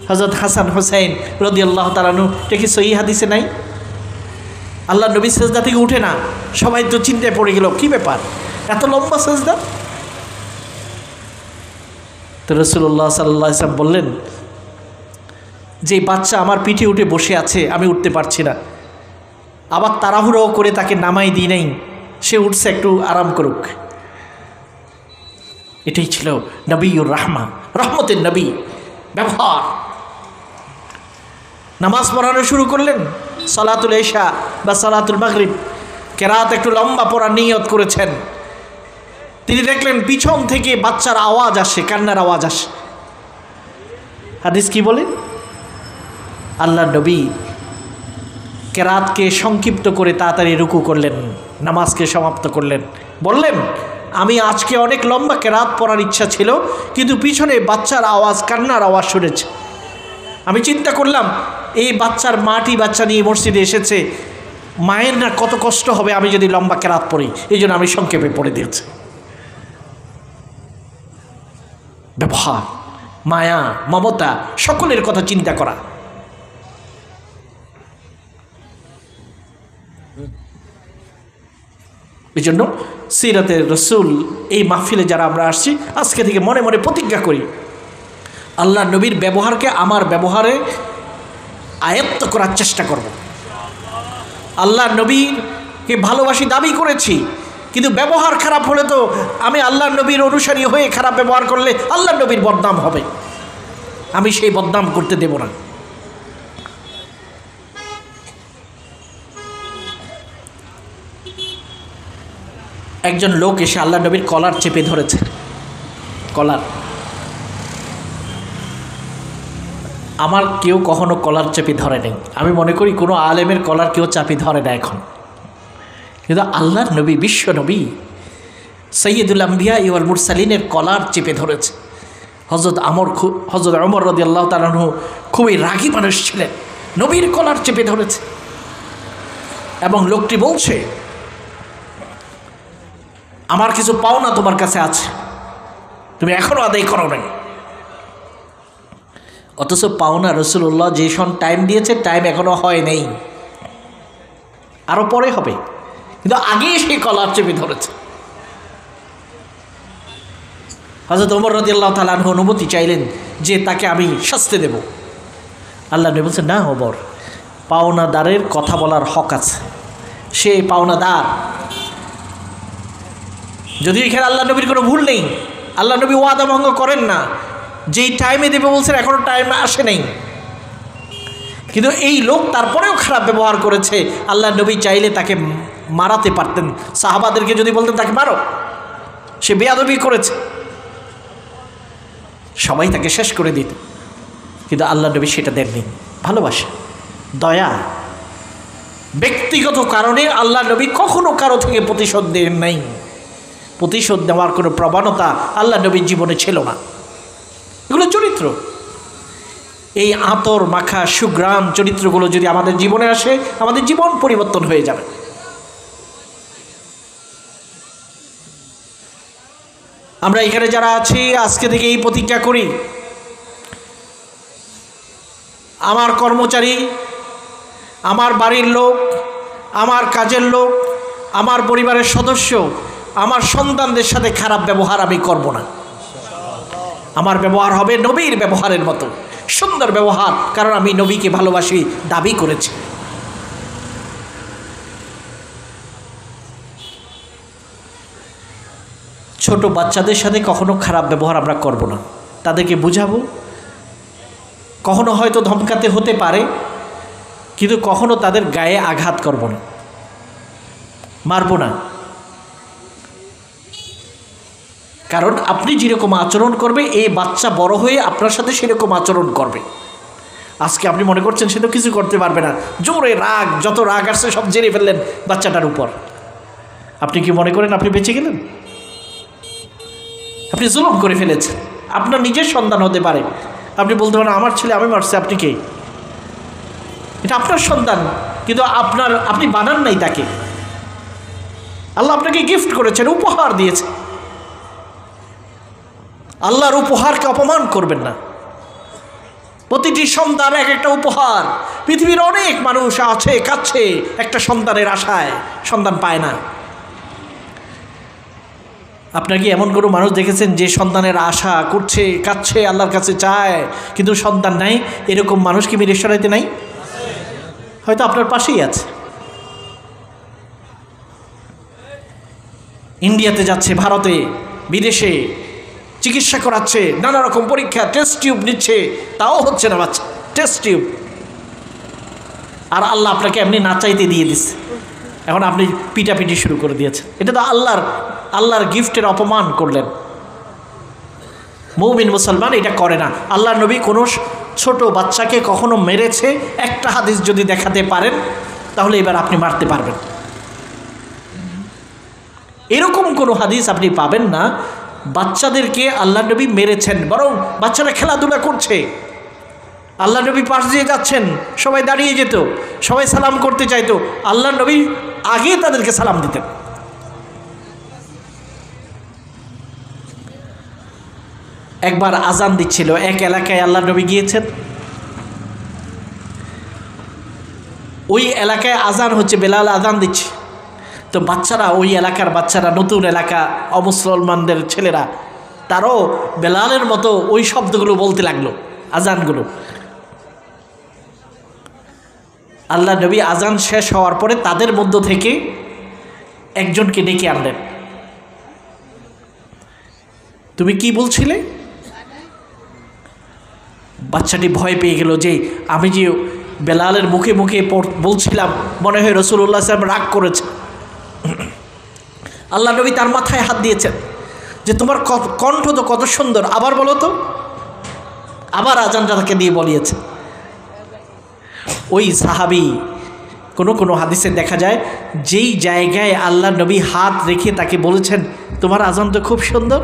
হযরত হাসান হুসাইন রাদিয়াল্লাহু তাআলা আনহু, এটা কি সহিহ হাদিসে নাই? আল্লাহ নবী সেজদা থেকে উঠে না, সবাই তো চিন্তায় পড়ে গেল, কি ব্যাপার এত লম্বা সেজদা? তো রাসূলুল্লাহ সাল্লাল্লাহু আলাইহি ওয়াসাল্লাম বললেন, যে বাচ্চা আমার পিঠে উঠে বসে আছে, আমি উঠতে পারছি না, আবার তাড়াহুড়ো করে তাকে নামাই দিই নাই, সে উঠছে, একটু আরাম করুক। এটাই ছিল নবীউর রাহমা, রহমতের নবী ব্যবহার। নামাজ পড়ানো শুরু করলেন, সালাতুল ইশা বা সালাতুল মাগরিব, কেরাত একটু লম্বা পড়ার নিয়ত করেছেন। তিনি দেখলেন পিছন থেকে বাচ্চার আওয়াজ আসে, কান্নার আওয়াজ আসে। হাদিস কি বলে? আল্লাহ নবী কেরাতকে সংক্ষিপ্ত করে তাড়াতাড়ি রুকু করলেন, নামাজকে সমাপ্ত করলেন। বললেন, আমি আজকে অনেক লম্বা কেরাত পড়ার ইচ্ছা ছিল, কিন্তু পিছনে বাচ্চার আওয়াজ, কান্নার আওয়াজ শুনেছে। আমি চিন্তা করলাম, এই বাচ্চার মাটি বাচ্চা নিয়ে মসজিদে এসেছে, মায়ের না কত কষ্ট হবে আমি যদি লম্বা কেরাত পড়ি, এই জন্য আমি সংক্ষেপে পড়ে দিয়েছি। ব্যবহার, মায়া, মমতা, সকলের কথা চিন্তা করা। এই জন্য সিরাতের রসুল এই মাহফিলে যারা আমরা আসছি, আজকে থেকে মনে মনে প্রতিজ্ঞা করি, আল্লাহ নবীর ব্যবহারকে আমার ব্যবহারে আয়ত্ত করার চেষ্টা করব। আল্লাহ নবীকে ভালোবাসি দাবি করেছি, কিন্তু ব্যবহার খারাপ হলে তো আমি আল্লাহ নবীর অনুসারী হয়ে খারাপ ব্যবহার করলে আল্লাহ নবীর বদনাম হবে, আমি সেই বদনাম করতে দেব না। একজন লোক এসে আল্লাহ নবীর কলার চেপে ধরেছে, কলার। আমার কেউ কখনো কলার চেপে ধরে নেই, আমি মনে করি কোনো আলেমের কলার কেউ চাপি ধরে না এখন, কিন্তু আল্লাহর নবী, বিশ্ব নবী সৈয়দুল আম্বিয়া ওয়াল মুরসালিনের কলার চেপে ধরেছে। হযরত ওমর রাদিয়াল্লাহু তাআলা আনহু খুবই রাগী মানুষ ছিলেন, নবীর কলার চেপে ধরেছে। এবং লোকটি বলছে, আমার কিছু পাওনা তোমার কাছে আছে, তুমি এখনো আদায় করো নাই। অথচ পাওনা রাসূলুল্লাহ যে টাইম দিয়েছে, টাইম এখনো হয় নেই, আরো পরে হবে, কিন্তু আগে সেই কলার চেপে ধরেছে। হযরত ওমর রাদিয়াল্লাহু তাআলা আনহু অনুমতি চাইলেন যে তাকে আমি শাস্তি দেব। আল্লাহ নবী বলছেন, না ওমর, পাওনাদারের কথা বলার হক আছে, সে পাওনাদার। যদি এখানে আল্লাহ নবীর কোনো ভুল নেই, আল্লাহ নবী ওয়াদা ভঙ্গ করেন না, যেই টাইমে দেবে বলছেন এখনো টাইম আসে নেই, কিন্তু এই লোক তারপরেও খারাপ ব্যবহার করেছে। আল্লাহ নবী চাইলে তাকে মারাতে পারতেন, সাহাবাদেরকে যদি বলতেন তাকে মারো, সে বেয়াদবি করেছে, সবাই তাকে শেষ করে দিত, কিন্তু আল্লাহ নবী সেটা দেননি। ভালোবাসা, দয়া, ব্যক্তিগত কারণে আল্লাহ নবী কখনো কারো থেকে প্রতিশোধ দেন নাই। প্রতিশোধ নেওয়ার কোনো প্রবণতা আল্লাহ নবীর জীবনে ছিল না। এগুলো চরিত্র, এই আতর মাখা সুগ্রাম চরিত্রগুলো যদি আমাদের জীবনে আসে, আমাদের জীবন পরিবর্তন হয়ে যাবে। আমরা এখানে যারা আছি আজকে থেকে এই প্রতিজ্ঞা করি, আমার কর্মচারী, আমার বাড়ির লোক, আমার কাজের লোক, আমার পরিবারের সদস্য, আমার সন্তানদের সাথে খারাপ ব্যবহার আমি করব না। আমার ব্যবহার হবে নবীর ব্যবহারের মতো, সুন্দর ব্যবহার, কারণ আমি নবীকে ভালোবাসি দাবি করেছি। ছোট বাচ্চাদের সাথে কখনো খারাপ ব্যবহার আমরা করব না, তাদেরকে বুঝাবো। কখনো হয়তো ধমকাতে হতে পারে, কিন্তু কখনো তাদের গায়ে আঘাত করব না, মারব না। কারণ আপনি যেরকম আচরণ করবে, এই বাচ্চা বড় হয়ে আপনার সাথে সেরকম আচরণ করবে। আজকে আপনি মনে করছেন সে তো কিছু করতে পারবে না, জোরে রাগ, যত রাগ আসছে সব জেনে ফেললেন বাচ্চাটার উপর। আপনি কি মনে করেন আপনি বেঁচে গেলেন? আপনি জুলুম করে ফেলেছেন। আপনার নিজের সন্তান হতে পারে, আপনি বলতে পারেন আমার ছেলে আমি মারছি, আপনি কে? এটা আপনার সন্তান, কিন্তু আপনি বানান নাই তাকে। আল্লাহ আপনাকে গিফট করেছেন, উপহার দিয়েছে। আল্লাহর উপহারকে অপমান করবেন না। প্রতিটি সন্তান এক একটা উপহার। পৃথিবীর অনেক মানুষ আছে কাছে একটা সন্তানের আশায়, সন্তান পায় না। আপনার কি এমন কোনো মানুষ দেখেছেন যে সন্তানের আশা করছে, কাঁদছে, আল্লাহর কাছে চায়, কিন্তু সন্তান নাই? এরকম মানুষ কি মিরেশ্বরাইতে নাই? হয়তো আপনার পাশেই আছে। ইন্ডিয়াতে যাচ্ছে, ভারতে, বিদেশে চিকিৎসা করাচ্ছে, নানা রকম পরীক্ষা, টেস্ট টিউব নিচ্ছে, তাও হচ্ছে না বাচ্চা, টেস্ট টিউব। আর আল্লাহ আপনাকে এমনি না চাইতে দিয়ে দিচ্ছে, এখন আপনি পিটাপিটি শুরু করে দিয়েছেন। এটা তো আল্লাহর গিফটের অপমান করলেন। মুমিন মুসলমান এটা করে না। আল্লাহর নবী কোনো ছোট বাচ্চাকে কখনো মেরেছে একটা হাদিস যদি দেখাতে পারেন, তাহলে এবার আপনি মারতে পারবেন। এরকম কোনো হাদিস আপনি পাবেন না বাচ্চাদেরকে আল্লাহর নবী মেরেছেন। বরং বাচ্চারা খেলাধুলা করছে, আল্লাহর নবী পাশ দিয়ে যাচ্ছেন, সবাই দাঁড়িয়ে যেত, সবাই সালাম করতে চাইতো, আল্লাহর নবী আগে তাদেরকে সালাম দিতেন। একবার আজান দিচ্ছিল এক এলাকায়, আল্লাহর নবী গিয়েছেন, ওই এলাকায় আজান হচ্ছে, বেলাল আজান দিচ্ছে। তো বাচ্চারা, ওই এলাকার বাচ্চারা, নতুন এলাকা, অমুসলমানদের ছেলেরা, তারও বেলালের মতো ওই শব্দগুলো বলতে লাগলো, আজানগুলো। আল্লাহ নবী আজান শেষ হওয়ার পরে তাদের মধ্য থেকে একজনকে ডেকে আনলেন। তুমি কি বলছিলে? বাচ্চাটি ভয় পেয়ে গেল যে আমি যে বেলালের মুখে মুখে বলছিলাম, মনে হয় রাসূলুল্লাহ সাল্লাল্লাহু আলাইহি ওয়াসাল্লাম রাগ করেছে। আল্লাহ নবী তার মাথায় হাত দিয়েছেন যে তোমার কণ্ঠ তো কত সুন্দর, আবার বলো তো। আবার আজানটা তাকে দিয়ে বলিয়েছে। ওই সাহাবী, কোনো হাদিসে দেখা যায় যেই জায়গায় আল্লাহ নবী হাত রেখে তাকে বলেছেন তোমার আজান তো খুব সুন্দর,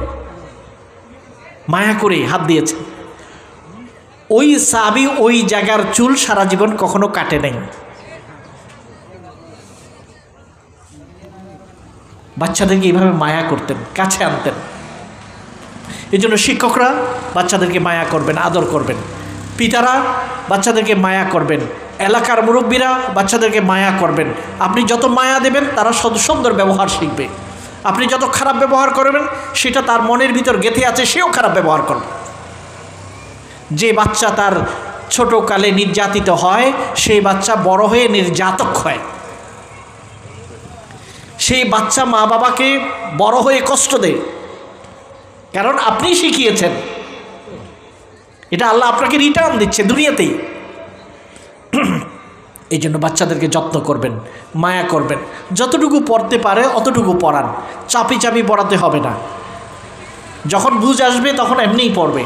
মায়া করে হাত দিয়েছে, ওই সাহাবী ওই জায়গার চুল সারা জীবন কখনো কাটে নাই। বাচ্চাদেরকে এইভাবে মায়া করতেন, কাছে আনতেন। এই জন্য শিক্ষকরা বাচ্চাদেরকে মায়া করবেন, আদর করবেন, পিতারা বাচ্চাদেরকে মায়া করবেন, এলাকার মুরব্বীরা বাচ্চাদেরকে মায়া করবেন। আপনি যত মায়া দেবেন তারা সুন্দর ব্যবহার শিখবে। আপনি যত খারাপ ব্যবহার করবেন সেটা তার মনের ভিতর গেঁথে আছে, সেও খারাপ ব্যবহার করবে। যে বাচ্চা তার ছোটকালে নির্যাতিত হয়, সেই বাচ্চা বড় হয়ে নির্যাতক হয়। সেই বাচ্চা মা বাবাকে বড় হয়ে কষ্ট দেয়, কারণ আপনি শিখিয়েছেন। এটা আল্লাহ আপনাকে রিটার্ন দিচ্ছে দুনিয়াতেই। এই জন্য বাচ্চাদেরকে যত্ন করবেন, মায়া করবেন, যতটুকু পড়তে পারে অতটুকু পড়ান, চাপি চাপি পড়াতে হবে না। যখন বুঝ আসবে তখন এমনিই পড়বে।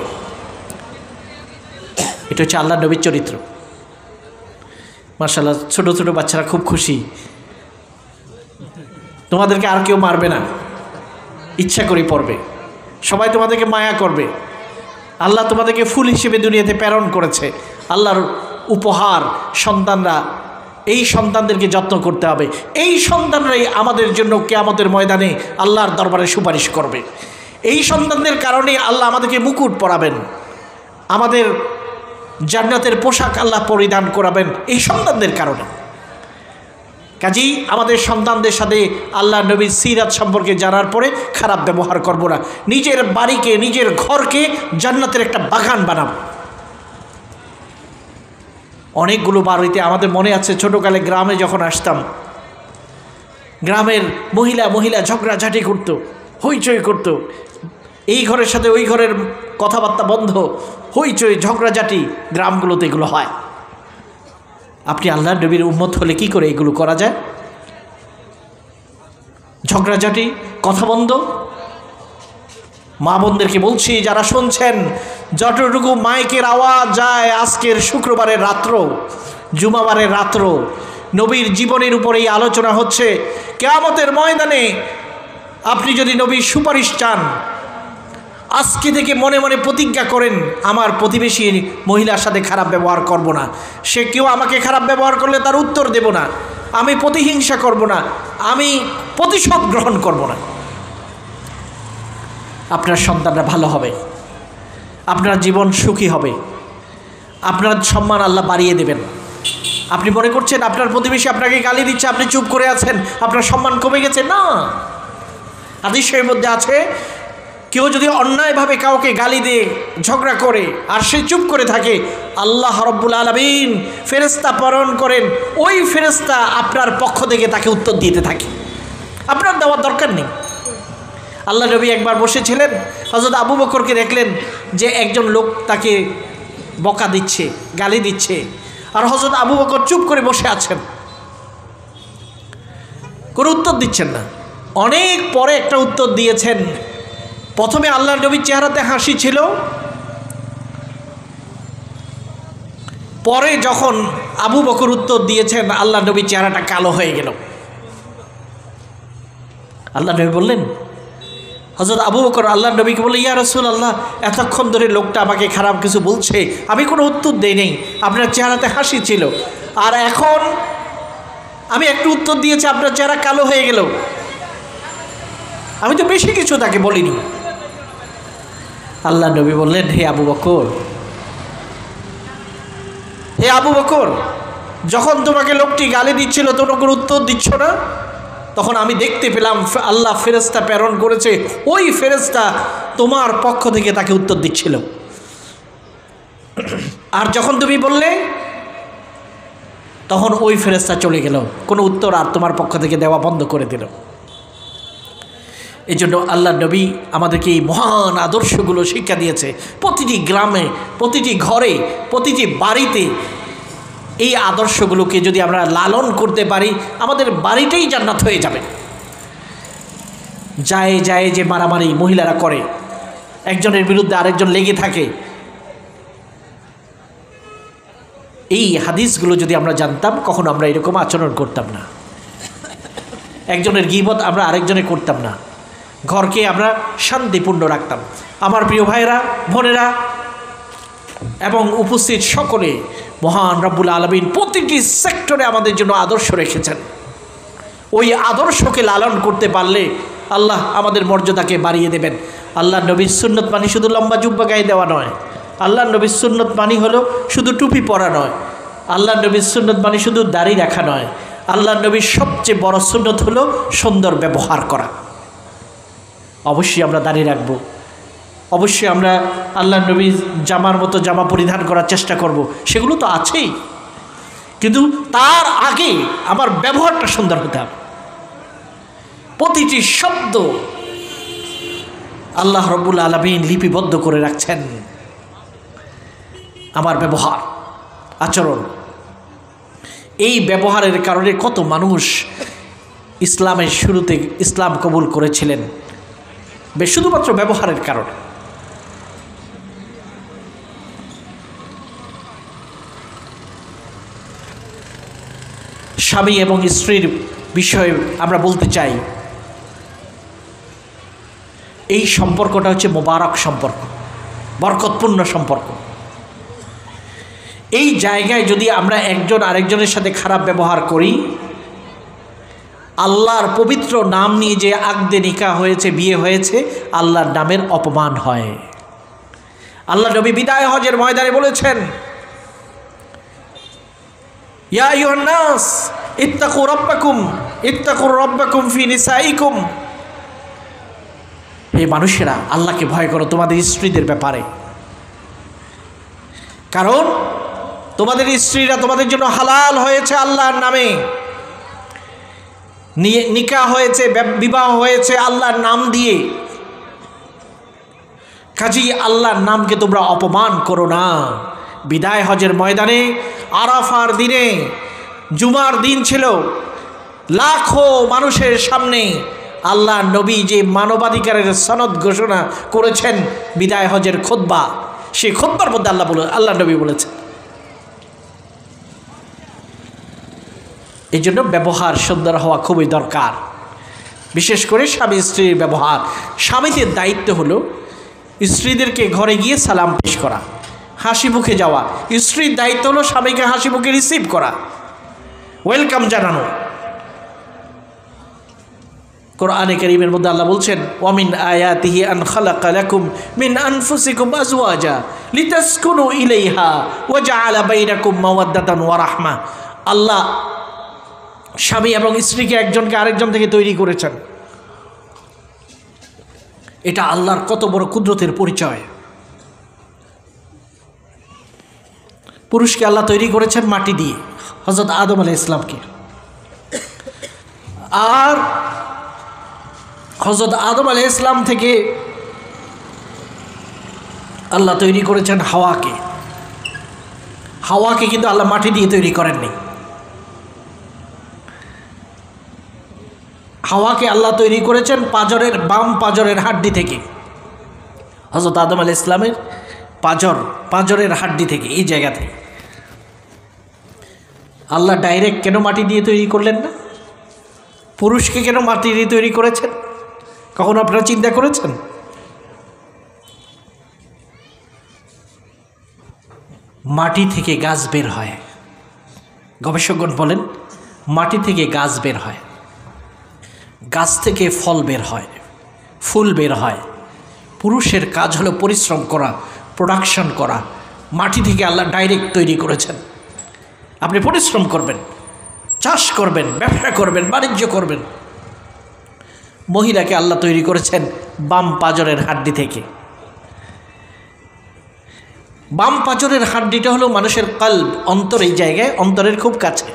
এটা হচ্ছে আল্লাহ নবীর চরিত্র। মাশাআল্লাহ, ছোট ছোট বাচ্চারা খুব খুশি। তোমাদেরকে আর কেউ মারবে না, ইচ্ছা করে পড়বে, সবাই তোমাদেরকে মায়া করবে। আল্লাহ তোমাদেরকে ফুল হিসেবে দুনিয়াতে প্রেরণ করেছে, আল্লাহর উপহার সন্তানরা। এই সন্তানদেরকে যত্ন করতে হবে। এই সন্তানরাই আমাদের জন্য কিয়ামতের ময়দানে আল্লাহর দরবারে সুপারিশ করবে। এই সন্তানদের কারণে আল্লাহ আমাদেরকে মুকুট পরাবেন, আমাদের জান্নাতের পোশাক আল্লাহ পরিধান করাবেন এই সন্তানদের কারণে। কাজেই আমাদের সন্তানদের সাথে আল্লাহ নবীর সিরাত সম্পর্কে জানার পরে খারাপ ব্যবহার করব না। নিজের বাড়িকে, নিজের ঘরকে জান্নাতের একটা বাগান বানাবো। অনেকগুলো বাড়িতে আমাদের মনে আছে, ছোটোকালে গ্রামে যখন আসতাম, গ্রামের মহিলা ঝগড়াঝাটি করতো, হইচই করতো, এই ঘরের সাথে ওই ঘরের কথাবার্তা বন্ধ, হইচই ঝগড়াঝাটি গ্রামগুলোতে এগুলো হয়। আপনি আল্লাহর নবীর উম্মত হলে কি করে এগুলো করা যায়? ঝগড়াঝাটি, কথা বন্ধ। মা বোনদেরকে বলছি, যারা শুনছেন, যতটুকু মাইকের আওয়াজ যায়, আজকের শুক্রবারের রাত্র, জুমাবারের রাত্র, নবীর জীবনের উপরেই আলোচনা হচ্ছে। কিয়ামতের ময়দানে আপনি যদি নবীর সুপারিশ চান, আজকে থেকে মনে মনে প্রতিজ্ঞা করেন, আমার প্রতিবেশী মহিলার সাথে খারাপ ব্যবহার করব না। সে কেউ আমাকে খারাপ ব্যবহার করলে তার উত্তর দেব না, আমি প্রতিহিংসা করব না, আমি প্রতিশোধ গ্রহণ করব না। আপনার সন্তানরা ভালো হবে, আপনার জীবন সুখী হবে, আপনার সম্মান আল্লাহ বাড়িয়ে দেবেন। আপনি মনে করছেন আপনার প্রতিবেশী আপনাকে গালি দিচ্ছে, আপনি চুপ করে আছেন, আপনার সম্মান কমে গেছে? না, হাদিসের মধ্যে আছে, কেউ যদি অন্যায়ভাবে কাউকে গালি দিয়ে ঝগড়া করে আর সে চুপ করে থাকে, আল্লাহ রাব্বুল আলামিন ফেরেশতা প্রেরণ করেন, ওই ফেরেশতা আপনার পক্ষ থেকে তাকে উত্তর দিতে থাকে, আপনার দেওয়ার দরকার নেই। আল্লাহ নবী একবার বসেছিলেন, হযরত আবু বকরকে দেখলেন যে একজন লোক তাকে বকা দিচ্ছে, গালি দিচ্ছে, আর হযরত আবু বকর চুপ করে বসে আছেন, কোনো উত্তর দিচ্ছেন না। অনেক পরে একটা উত্তর দিয়েছেন। প্রথমে আল্লাহ নবীর চেহারাতে হাসি ছিল, পরে যখন আবু বকর উত্তর দিয়েছেন আল্লাহ নবীর চেহারাটা কালো হয়ে গেল। আল্লাহ নবী বললেন, হযরত আবু বকর আল্লাহ নবীকে বললেন, ইয়া রাসূলুল্লাহ, এতক্ষণ ধরে লোকটা আমাকে খারাপ কিছু বলছে, আমি কোনো উত্তর দেই নেই, আপনার চেহারাতে হাসি ছিল, আর এখন আমি একটু উত্তর দিয়েছি, আপনার চেহারা কালো হয়ে গেল, আমি তো বেশি কিছু তাকে বলিনি। আল্লাহ নবী বললেন, হে আবু বকর, হে আবু বকর, যখন তোমাকে লোকটি গালি দিচ্ছিল তোমরা কোনো উত্তর দিচ্ছ না, তখন আমি দেখতে পেলাম আল্লাহ ফেরেশতা প্রেরণ করেছে, ওই ফেরেশতা তোমার পক্ষ থেকে তাকে উত্তর দিচ্ছিল। আর যখন তুমি বললে তখন ওই ফেরেশতা চলে গেল, কোনো উত্তর আর তোমার পক্ষ থেকে দেওয়া বন্ধ করে দিল। এই জন্য আল্লাহ নবী আমাদেরকে এই মহান আদর্শগুলো শিক্ষা দিয়েছে। প্রতিটি গ্রামে, প্রতিটি ঘরে, প্রতিটি বাড়িতে এই আদর্শগুলোকে যদি আমরা লালন করতে পারি, আমাদের বাড়িটাই জান্নাত হয়ে যাবে। যায় যায় যে মারামারি মহিলারা করে, একজনের বিরুদ্ধে আরেকজন লেগে থাকে, এই হাদিসগুলো যদি আমরা জানতাম, কখনো আমরা এরকম আচরণ করতাম না। একজনের গীবত আমরা আরেকজনে করতাম না, ঘরকে আমরা শান্তিপূর্ণ রাখতাম। আমার প্রিয় ভাইরা, বোনেরা এবং উপস্থিত সকলে, মহান রব্বুল আলামিন প্রতিটি সেক্টরে আমাদের জন্য আদর্শ রেখেছেন। ওই আদর্শকে লালন করতে পারলে আল্লাহ আমাদের মর্যাদাকে বাড়িয়ে দেবেন। আল্লাহ নবীর সুন্নত মানি শুধু লম্বা জুব্বা গায়ে দেওয়া নয়, আল্লাহ নবীর সুন্নত মানি হলো শুধু টুপি পরা নয়, আল্লাহ নবীর সুন্নত মানি শুধু দাড়ি রাখা নয়, আল্লাহ নবীর সবচেয়ে বড় সুন্নত হলো সুন্দর ব্যবহার করা। অবশ্যই আমরা দাড়ি রাখবো, অবশ্যই আমরা আল্লাহ নবীর জামার মতো জামা পরিধান করার চেষ্টা করব, সেগুলো তো আছেই, কিন্তু তার আগে আমার ব্যবহারটা সুন্দর হতে হবে। প্রতিটি শব্দ আল্লাহ রব্বুল আলামিন লিপিবদ্ধ করে রাখছেন। আমার ব্যবহার, আচরণ, এই ব্যবহারের কারণে কত মানুষ ইসলামের শুরুতে ইসলাম কবুল করেছিলেন, শুধুমাত্র ব্যবহারের কারণে। স্বামী এবং স্ত্রীর বিষয়ে আমরা বলতে চাই, এই সম্পর্কটা হচ্ছে মোবারক সম্পর্ক, বরকতপূর্ণ সম্পর্ক। এই জায়গায় যদি আমরা একজন আরেকজনের সাথে খারাপ ব্যবহার করি, আল্লাহর পবিত্র নাম নিয়ে যে আকদে নিকাহ হয়েছে, বিয়ে হয়েছে, আল্লাহর নামের অপমান হয়। আল্লাহ নবী বিদায় হজের ময়দানে বলেছেন, ইয়া আইয়ুহান নাস ইত্তাকু রাব্বাকুম ফি নিসাইকুম, হে মানুষেরা, আল্লাহকে ভয় করো তোমাদের স্ত্রীদের ব্যাপারে, কারণ তোমাদের স্ত্রীরা তোমাদের জন্য হালাল হয়েছে আল্লাহর নামে, নিকাহ হয়েছে, বিবাহ হয়েছে আল্লাহর নাম দিয়ে। কাজী আল্লাহর নামকে তোমরা অপমান করো না। বিদায় হজের ময়দানে, আরাফার দিনে, জুমার দিন ছিল, লাখো মানুষের সামনে আল্লাহ নবী যে মানবাধিকারের সনদ ঘোষণা করেছেন বিদায় হজের খুতবা, সেই খুতবার মধ্যে আল্লাহ নবী বলেছেন। এই জন্য ব্যবহার সুন্দর হওয়া খুবই দরকার, বিশেষ করে স্বামী স্ত্রীর ব্যবহার। স্বামীদের দায়িত্ব হলো স্ত্রীদেরকে ঘরে গিয়ে সালাম পেশ করা, হাসি মুখে যাওয়া। স্ত্রীর দায়িত্ব হলো স্বামীকে হাসি মুখে রিসিভ করা, ওয়েলকাম জানানো। কোরআনে কারীমের মধ্যে আল্লাহ বলছেন, ওয়ামিন আয়াতিহি আন খালাকা লাকুম মিন আনফুসিকুম আজওয়াজা লিতাসকুনু ইলাইহা ওয়া জাআলা বাইনাকুম মাওয়াদ্দাতান ওয়া রাহমা। আল্লাহ স্বামী এবং স্ত্রীকে একজনকে আরেকজন থেকে তৈরি করেছেন। এটা আল্লাহর কত বড় কুদরতের পরিচয়। পুরুষকে আল্লাহ তৈরি করেছেন মাটি দিয়ে, হযরত আদম আলাইহিস সালামকে। আর হযরত আদম আলাইহিস সালাম থেকে আল্লাহ তৈরি করেছেন হাওয়াকে। হাওয়াকে কিন্তু আল্লাহ মাটি দিয়ে তৈরি করেননি। হাওয়াকে আল্লাহ তৈরি করেছেন পাঁজরের, বাম পাঁজরের হাড্ডি থেকে। হযরত আদম আলাইহিস সালামের পাঁজরের হাড্ডি থেকে, এই জায়গা থেকে। আল্লাহ ডাইরেক্ট কেন মাটি দিয়ে তৈরি করলেন না? পুরুষকে কেন মাটি দিয়ে তৈরি করেছেন? কখনো আপনারা চিন্তা করেছেন? মাটি থেকে গাছ বের হয়, গবেষকগণ বলেন মাটি থেকে গাছ বের হয়, গাছ থেকে ফল বের হয়, ফুল বের হয়। পুরুষের কাজ হলো পরিশ্রম করা, প্রোডাকশন করা। মাটি থেকে আল্লাহ ডাইরেক্ট তৈরি করেছেন। আপনি পরিশ্রম করবেন, চাষ করবেন, ব্যবসা করবেন, বাণিজ্য করবেন। মহিলাকে আল্লাহ তৈরি করেছেন বাম পাঁজরের হাড্ডি থেকে। বাম পাঁজরের হাড্ডিটা হলো মানুষের কলব, অন্তর, এই জায়গায় অন্তরের খুব কাছে।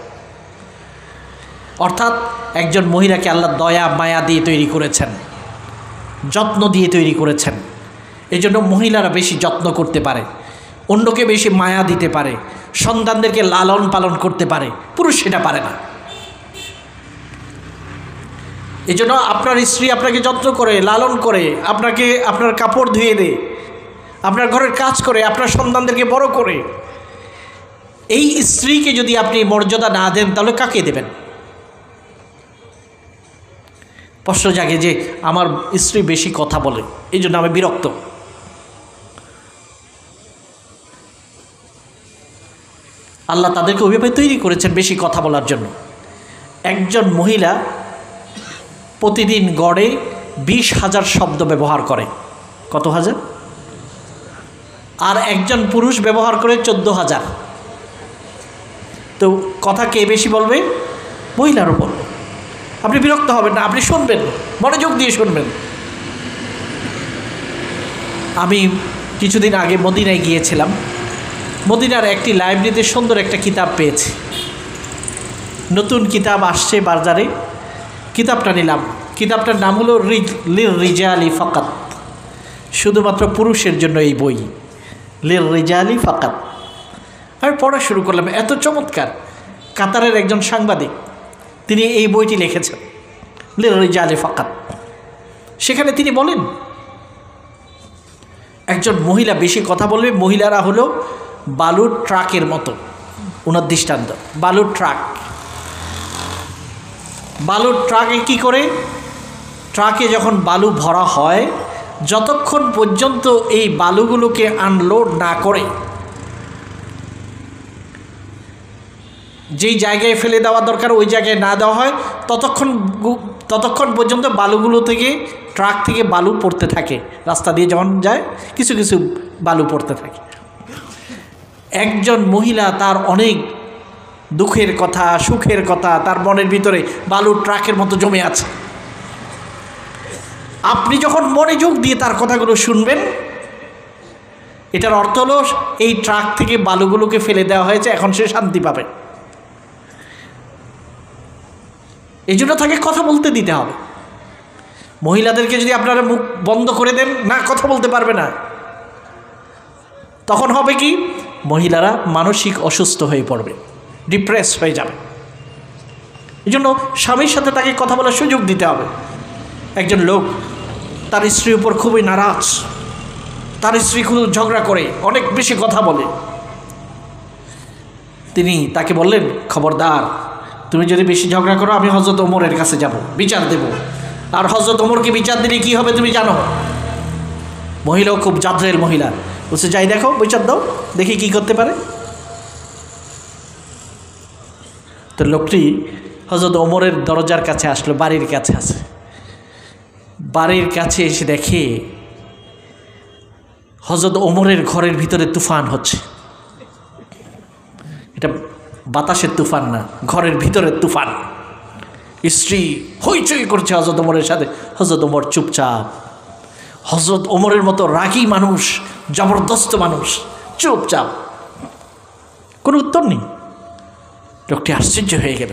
অর্থাৎ একজন মহিলাকে আল্লাহ দয়া মায়া দিয়ে তৈরি করেছেন, যত্ন দিয়ে তৈরি করেছেন। এই জন্য মহিলারা বেশি যত্ন করতে পারে, অন্যকে বেশি মায়া দিতে পারে, সন্তানদেরকে লালন পালন করতে পারে। পুরুষ সেটা পারে না। এই জন্য আপনার স্ত্রী আপনাকে যত্ন করে, লালন করে, আপনাকে আপনার কাপড় ধুয়ে দেয়, আপনার ঘরের কাজ করে, আপনার সন্তানদেরকে বড় করে। এই স্ত্রীকে যদি আপনি মর্যাদা না দেন তাহলে কাকে দেবেন? প্রশ্ন জাগে যে আমার স্ত্রী বেশি কথা বলে, এই জন্য আমি বিরক্ত। আল্লাহ তাদেরকে ওইভাবে তৈরি করেছেন বেশি কথা বলার জন্য। একজন মহিলা প্রতিদিন গড়ে 20,000 শব্দ ব্যবহার করে। কত হাজার? আর একজন পুরুষ ব্যবহার করে 14,000। তো কথা কে বেশি বলবে? মহিলার উপর। আপনি বিরক্ত হবেন না, আপনি শুনবেন, মনোযোগ দিয়ে শুনবেন। আমি কিছুদিন আগে মদিনায় গিয়েছিলাম। মদিনার একটি লাইব্রেরিতে সুন্দর একটা কিতাব পেয়েছি। নতুন কিতাব আসছে বাজারে, কিতাবটা নিলাম। কিতাবটার নাম হলো লির রিজালি ফাকাত, শুধুমাত্র পুরুষের জন্য এই বই, লির রিজালি ফাকাত। আমি পড়া শুরু করলাম, এত চমৎকার। কাতারের একজন সাংবাদিক তিনি এই বইটি লিখেছেন, লির রিজালি ফাকাত। সেখানে তিনি বলেন একজন মহিলা বেশি কথা বলবে, মহিলারা হলো বালুর ট্রাকের মতো। ওনার দৃষ্টান্ত, বালুর ট্রাক। বালুর ট্রাকে কি করে? ট্রাকে যখন বালু ভরা হয়, যতক্ষণ পর্যন্ত এই বালুগুলোকে আনলোড না করে, যেই জায়গায় ফেলে দেওয়া দরকার ওই জায়গায় না দেওয়া হয়, ততক্ষণ পর্যন্ত বালুগুলো থেকে, ট্রাক থেকে বালু পড়তে থাকে। রাস্তা দিয়ে যখন যায় কিছু কিছু বালু পড়তে থাকে। একজন মহিলা তার অনেক দুঃখের কথা, সুখের কথা তার মনের ভিতরে বালুর ট্রাকের মতো জমে আছে। আপনি যখন মনোযোগ দিয়ে তার কথাগুলো শুনবেন, এটার অর্থ হলো এই ট্রাক থেকে বালুগুলোকে ফেলে দেওয়া হয়েছে, এখন সে শান্তি পাবে। এই জন্য তাকে কথা বলতে দিতে হবে। মহিলাদেরকে যদি আপনারা মুখ বন্ধ করে দেন, না কথা বলতে পারবে না, তখন হবে কি? মহিলারা মানসিক অসুস্থ হয়ে পড়বে, ডিপ্রেস হয়ে যাবে। এই জন্য স্বামীর সাথে তাকে কথা বলার সুযোগ দিতে হবে। একজন লোক তার স্ত্রীর উপর খুবই নারাজ, তার স্ত্রী খুব ঝগড়া করে, অনেক বেশি কথা বলে। তিনি তাকে বললেন, খবরদার, তুমি যদি বেশি ঝগড়া করো আমি হযরত ওমরের কাছে যাব, বিচার দেব। আর হযরত ওমরকে বিচার দিলে কি হবে তুমি জানো? মহিলাও খুব জাদ্রেল মহিলা, বলছে যাই দেখো, বিচার দাও, দেখি কি করতে পারে। তো লোকটি হযরত ওমরের দরজার কাছে আসলো, বাড়ির কাছে আছে। বাড়ির কাছে এসে দেখে হযরত ওমরের ঘরের ভিতরে তুফান হচ্ছে। এটা বাতাসের তুফান না, ঘরের ভিতরের তুফান। স্ত্রী হইচই করছে হযরত ওমরের সাথে। হযরত ওমর চুপচাপ। হযরত ওমরের মতো রাগী মানুষ, জবরদস্ত মানুষ, চুপচাপ, কোনো উত্তর নেই। লোকটি আশ্চর্য হয়ে গেল,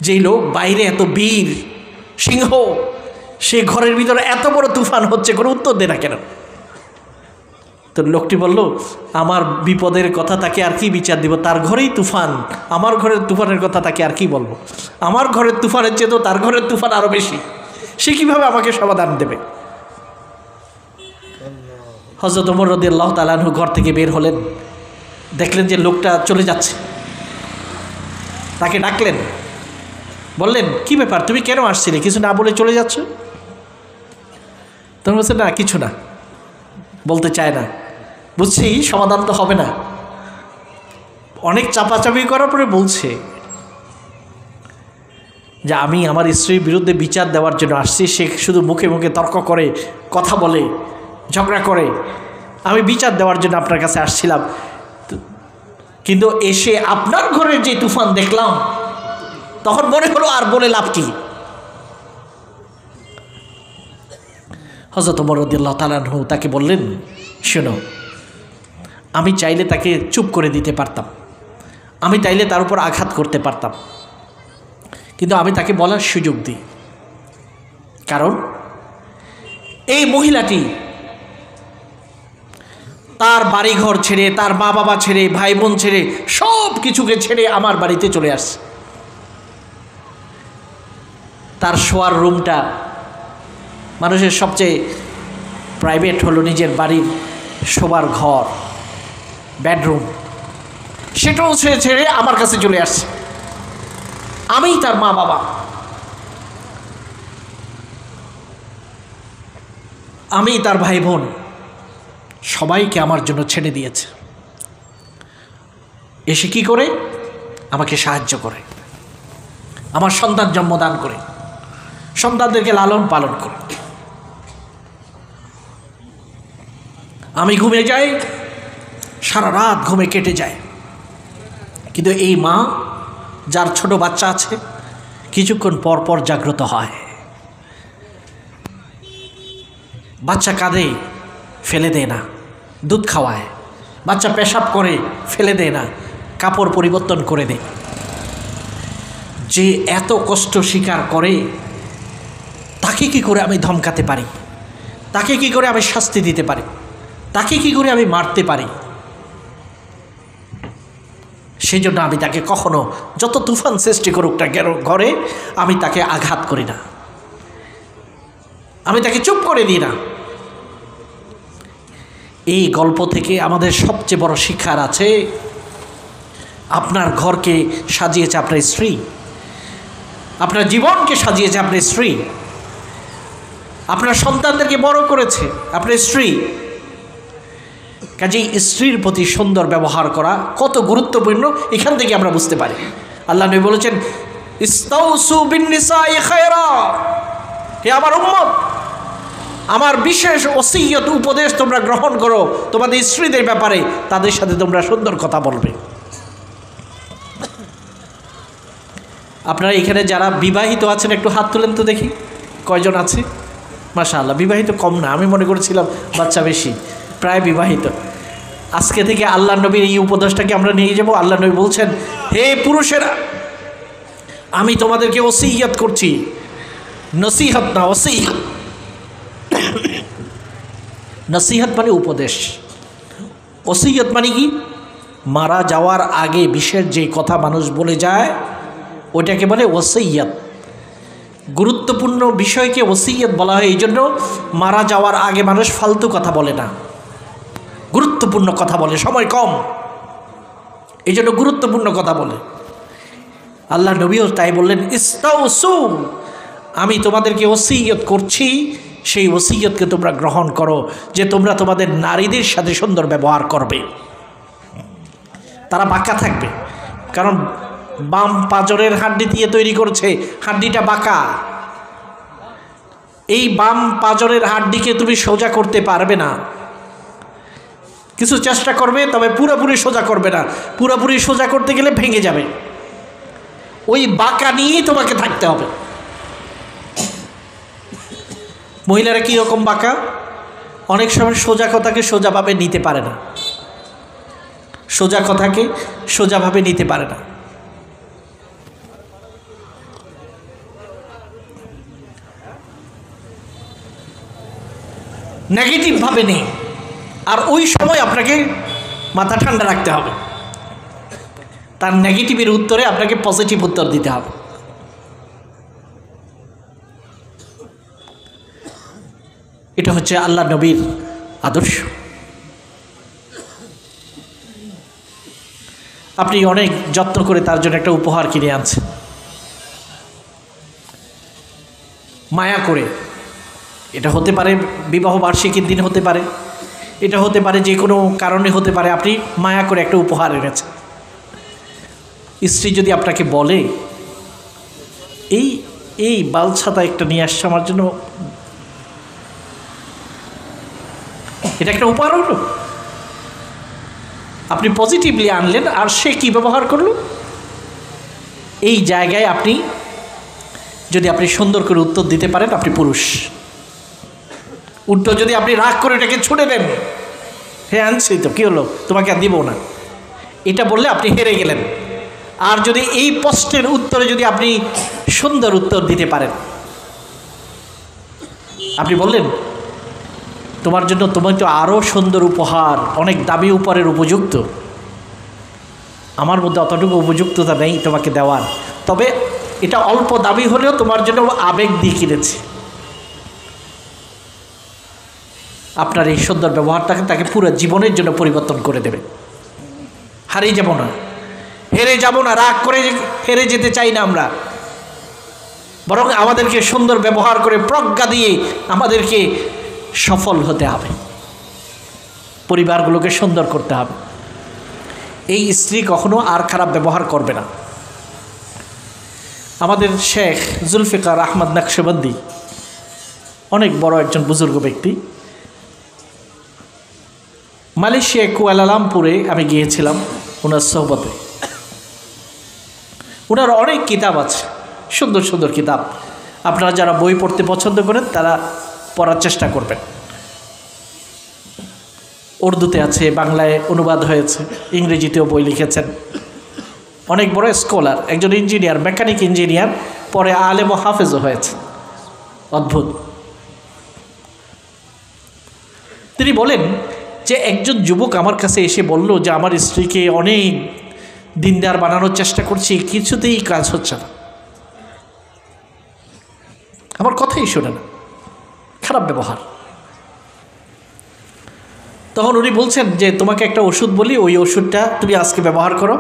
যেই লোক বাইরে এত বীর সিংহ, সে ঘরের ভিতরে এত বড় তুফান হচ্ছে, কোনো উত্তর দেয় না কেন? তো লোকটি বলল, আমার বিপদের কথা তাকে আর কি বিচার দিব, তার ঘরেই তুফান, আমার ঘরের তুফানের কথা তাকে আর কি বলবো, আমার ঘরের তুফানের চেয়ে তো তার ঘরের তুফান আরো বেশি, সে কিভাবে আমাকে সমাধান দেবে? হযরত ওমর রাদিয়াল্লাহু তাআলা আনহু ঘর থেকে বের হলেন, দেখলেন যে লোকটা চলে যাচ্ছে, তাকে ডাকলেন, বললেন, কি ব্যাপার, তুমি কেন আসছিলে, কিছু না বলে চলে যাচ্ছ? তখন বলছে, না কিছু না, বলতে চায় না, বুঝছি সমাধান তো হবে না। অনেক চাপাচাপি করার পরে বলছে যে আমি আমার স্ত্রীর বিরুদ্ধে বিচার দেওয়ার জন্য আসছি, সে শুধু মুখে মুখে তর্ক করে, কথা বলে, ঝগড়া করে, আমি বিচার দেওয়ার জন্য আপনার কাছে আসছিলাম, কিন্তু এসে আপনার ঘরের যে তুফান দেখলাম, তখন মনে হলো আর বলে লাভ কি। হযরত ওমর রাদিয়াল্লাহু তাআলা আনহু তাকে বললেন, শোনো, আমি চাইলে তাকে চুপ করে দিতে পারতাম, আমি চাইলে তার উপর আঘাত করতে পারতাম, কিন্তু আমি তাকে বলার সুযোগ দিই, কারণ এই মহিলাটি তার বাড়িঘর ছেড়ে, তার মা বাবা ছেড়ে, ভাই বোন ছেড়ে, সব কিছুকে ছেড়ে আমার বাড়িতে চলে আসছে। তার শোয়ার রুমটা, মানুষের সবচেয়ে প্রাইভেট হলো নিজের বাড়ির শোবার ঘর, বেডরুম, সেটাও ছেড়ে আমার কাছে চলে আসছে। আমি তার মা বাবা, আমি তার ভাই বোন, সবাইকে আমার জন্য ছেড়ে দিয়েছে, এসে কি করে? আমাকে সাহায্য করে, আমার সন্তান জন্মদান করে, সন্তানদেরকে লালন পালন করে। আমি ঘুমে যাই, সারা রাত ঘুমে কেটে যায়, কিন্তু এই মা, যার ছোট বাচ্চা আছে, কিছুক্ষণ পর পর জাগ্রত হয়, বাচ্চা কাঁদে, ফেলে দেয় না, দুধ খাওয়ায়, বাচ্চা পেশাব করে, ফেলে দেয় না, কাপড় পরিবর্তন করে দেয়। যে এত কষ্ট স্বীকার করে, তাকে কি করে আমি ধমকাতে পারি, তাকে কি করে আমি শাস্তি দিতে পারি, তাকে কি করে আমি মারতে পারি? সেই জন্য আমি তাকে কখনো, যত তুফান সৃষ্টি করুক না ঘরে, আমি তাকে আঘাত করি না, আমি তাকে চুপ করে দিই না। এই গল্প থেকে আমাদের সবচেয়ে বড় শিক্ষার আছে, আপনার ঘরকে সাজিয়েছে আপনার স্ত্রী, আপনার জীবনকে সাজিয়েছে আপনার স্ত্রী, আপনার সন্তানদেরকে বড় করেছে আপনার স্ত্রী। কাজেই স্ত্রীর প্রতি সুন্দর ব্যবহার করা কত গুরুত্বপূর্ণ, এখান থেকে আমরা বুঝতে পারি। আল্লাহ নবী বলেছেন, ইস্তাউসু বিন-নিসাই খায়রা, হে আমার উম্মত, আমার বিশেষ ওসিয়ত উপদেশ তোমরা গ্রহণ করো তোমাদের স্ত্রীদের ব্যাপারে, তাদের সাথে তোমরা সুন্দর কথা বলবে। আপনারা এখানে যারা বিবাহিত আছেন একটু হাত তুলেন তো দেখি, কয়জন আছে? মাশাআল্লাহ, বিবাহিত কম না, আমি মনে করেছিলাম বাচ্চা বেশি, প্রায় বিবাহিত। আজকে থেকে আল্লাহ নবীর এই উপদেশটাকে আমরা নিয়ে যাব। আল্লাহ নবী বলছেন, হে পুরুষেরা, আমি তোমাদেরকে ওসিয়ত করছি, নসিহত না, ওসিয়ত। নসিহত মানে উপদেশ, ওসিয়ত মানে কি? মারা যাওয়ার আগে বিশেষ যে কথা মানুষ বলে যায় ওটাকে বলে ওসিয়ত। গুরুত্বপূর্ণ বিষয়কে ওসিয়ত বলা হয়, এই জন্য মারা যাওয়ার আগে মানুষ ফালতু কথা বলে না, গুরুত্বপূর্ণ কথা বলে, সময় কম, এই জন্য গুরুত্বপূর্ণ কথা বলে। আল্লাহ নবীও তাই বললেন, ইস্তাউসু, আমি তোমাদেরকে ওসিয়ত করছি, সেই ওসিয়তকে তোমরা গ্রহণ করো, যে তোমরা তোমাদের নারীদের সাথে সুন্দর ব্যবহার করবে। তারা বাঁকা থাকবে, কারণ বাম পাঁজরের হাড্ডি দিয়ে তৈরি করেছে, হাড্ডিটা বাঁকা। এই বাম পাঁজরের হাড্ডিকে তুমি সোজা করতে পারবে না, কিছু চেষ্টা করবে, তবে পুরোপুরি সোজা করবে না, পুরোপুরি সোজা করতে গেলে ভেঙে যাবে। ওই বাঁকা নিয়েই তোমাকে থাকতে হবে। মহিলারা কীরকম বাঁকা? অনেক সময় সোজা কথাকে সোজাভাবে নিতে পারে না, সোজা কথাকে সোজাভাবে নিতে পারে না। নেগেটিভভাবে নেই, আর ওই সময় আপনাকে মাথা ঠান্ডা রাখতে হবে, তার নেগেটিভের উত্তরে আপনাকে পজিটিভ উত্তর দিতে হবে। এটা হচ্ছে আল্লাহ নবীর আদর্শ। আপনি অনেক যত্ন করে তার জন্য একটা উপহার কিনে আনছেন, মায়া করে। এটা হতে পারে বিবাহ বার্ষিকীর দিন হতে পারে, এটা হতে পারে যে কোনো কারণে হতে পারে, আপনি মায়া করে একটা উপহার এনেছেন। স্ত্রী যদি আপনাকে বলে এই এই বালছাতা একটা নিয়ে আসছে আমার জন্য, এটা একটা উপহার হলো, আপনি পজিটিভলি আনলেন, আর সে কি ব্যবহার করলো? এই জায়গায় আপনি যদি আপনি সুন্দর করে উত্তর দিতে পারেন, আপনি পুরুষ। উল্টো যদি আপনি রাগ করে এটাকে ছুড়ে দেন, হ্যাঁ আনছি তো, কী হলো, তোমাকে আর দিব না, এটা বললে আপনি হেরে গেলেন। আর যদি এই প্রশ্নের উত্তরে যদি আপনি সুন্দর উত্তর দিতে পারেন, আপনি বললেন তোমার জন্য তোমার তো আরও সুন্দর উপহার, অনেক দামি উপহারের উপযুক্ত, আমার মধ্যে অতটুকু উপযুক্ততা নেই তোমাকে দেওয়ার, তবে এটা অল্প দামি হলেও তোমার জন্য আবেগ দিয়ে কিনেছি। আপনার এই সুন্দর ব্যবহারটাকে তাকে পুরো জীবনের জন্য পরিবর্তন করে দেবে। হারিয়ে যাব না, হেরে যাব না, রাগ করে হেরে যেতে চাই না আমরা, বরং আমাদেরকে সুন্দর ব্যবহার করে প্রজ্ঞা দিয়ে আমাদেরকে সফল হতে হবে, পরিবারগুলোকে সুন্দর করতে হবে। এই স্ত্রী কখনো আর খারাপ ব্যবহার করবে না। আমাদের শেখ জুলফিকার আহমদ নকশবন্দি অনেক বড় একজন বুজুর্গ ব্যক্তি। মালয়েশিয়া কুয়ালালামপুরে আমি গিয়েছিলাম ওনার সোহবতে। ওনার অনেক কিতাব আছে, সুন্দর সুন্দর কিতাব। আপনারা যারা বই পড়তে পছন্দ করেন তারা পড়ার চেষ্টা করবেন। উর্দুতে আছে, বাংলায় অনুবাদ হয়েছে, ইংরেজিতেও বই লিখেছেন। অনেক বড় স্কলার, একজন ইঞ্জিনিয়ার, মেকানিক ইঞ্জিনিয়ার, পরে আলেম ও হাফেজও হয়েছে। অদ্ভুত। তিনি বলেন যে একজন যুবক আমার কাছে এসে বলল যে আমার স্ত্রীকে অনেক দিনদার বানানোর চেষ্টা করছি, কিছুতেই কাজ হচ্ছে না, আমার কথাই শোনে না, খারাপ ব্যবহার। তখন উনি বলছেন যে তোমাকে একটা ওষুধ বলি, ওই ওষুধটা তুমি আজকে ব্যবহার করো,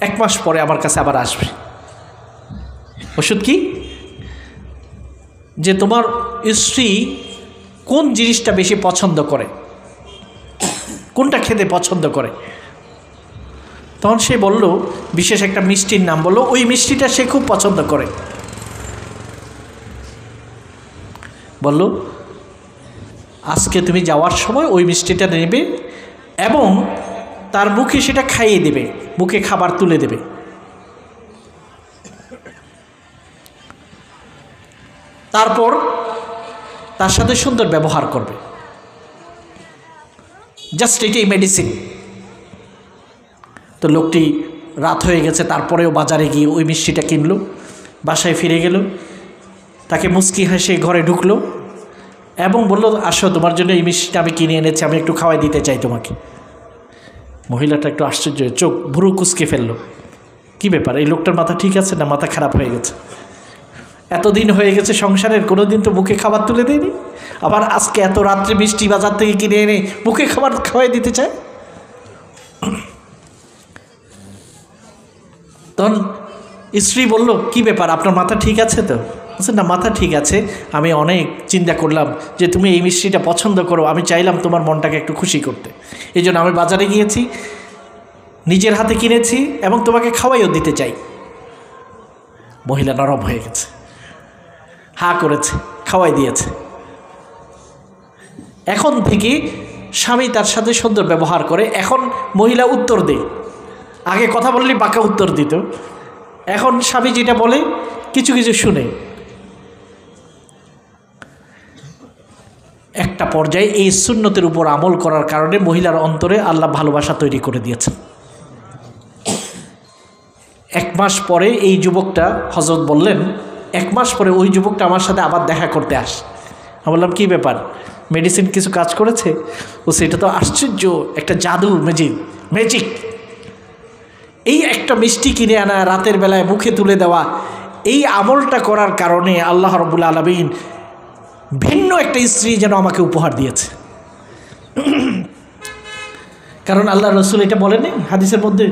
1 মাস পরে আমার কাছে আবার আসবে। ওষুধ কি? যে তোমার স্ত্রী কোন জিনিসটা বেশি পছন্দ করে, কোনটা খেতে পছন্দ করে। তখন সে বলল, বিশেষ একটা মিষ্টির নাম বলল, ওই মিষ্টিটা সে খুব পছন্দ করে। বলল আজকে তুমি যাওয়ার সময় ওই মিষ্টিটা নেবে এবং তার মুখে সেটা খাইয়ে দেবে, মুখে খাবার তুলে দেবে। তারপর তার সাথে সুন্দর ব্যবহার করবে। জাস্ট এটাই মেডিসিন। তো লোকটি রাত হয়ে গেছে, তারপরেও বাজারে গিয়ে ওই মিষ্টিটা কিনলো, বাসায় ফিরে গেল, তাকে মুচকি হেসে ঘরে ঢুকলো এবং বলল আসো, তোমার জন্য এই মিষ্টিটা আমি কিনে এনেছি, আমি একটু খাওয়াই দিতে চাই তোমাকে। মহিলাটা একটু আশ্চর্য, চোখ ভুরু কুচকে ফেললো। কি ব্যাপার, এই লোকটার মাথা ঠিক আছে না মাথা খারাপ হয়ে গেছে? এতদিন হয়ে গেছে সংসারের, কোনো দিন তো মুখে খাবার তুলে দেয়নি, আবার আজকে এত রাত্রে মিষ্টি বাজার থেকে কিনে এনে মুখে খাবার খাওয়াই দিতে চায়। তখন স্ত্রী বলল কি ব্যাপার, আপনার মাথা ঠিক আছে তো? বলছে না, মাথা ঠিক আছে, আমি অনেক চিন্তা করলাম যে তুমি এই মিষ্টিটা পছন্দ করো, আমি চাইলাম তোমার মনটাকে একটু খুশি করতে, এই জন্য আমি বাজারে গিয়েছি, নিজের হাতে কিনেছি এবং তোমাকে খাওয়াইও দিতে চাই। মহিলা নরম হয়ে গেছে, হা করেছে, খাওয়াই দিয়েছে। এখন থেকে স্বামী তার সাথে সুন্দর ব্যবহার করে। এখন মহিলা উত্তর দেয়, আগে কথা বললে বাঁকা উত্তর দিত, এখন স্বামী যেটা বলে কিছু কিছু শুনে। একটা পর্যায়ে এই সুন্নতের উপর আমল করার কারণে মহিলার অন্তরে আল্লাহ ভালোবাসা তৈরি করে দিয়েছেন। 1 মাস পরে এই যুবকটা, হযরত বললেন 1 মাস পরে ওই যুবকটা আমার সাথে আবার দেখা করতে আসে। আমি বললাম কী ব্যাপার, মেডিসিন কিছু কাজ করেছে? ও সেটা তো আশ্চর্য, একটা জাদু, ম্যাজিক। এই একটা মিষ্টি কিনে আনা, রাতের বেলায় মুখে তুলে দেওয়া, এই আমলটা করার কারণে আল্লাহ রাব্বুল আলামিন ভিন্ন একটা স্ত্রী যেন আমাকে উপহার দিয়েছে। কারণ আল্লাহ রসুল এটা বলেনি হাদিসের মধ্যে,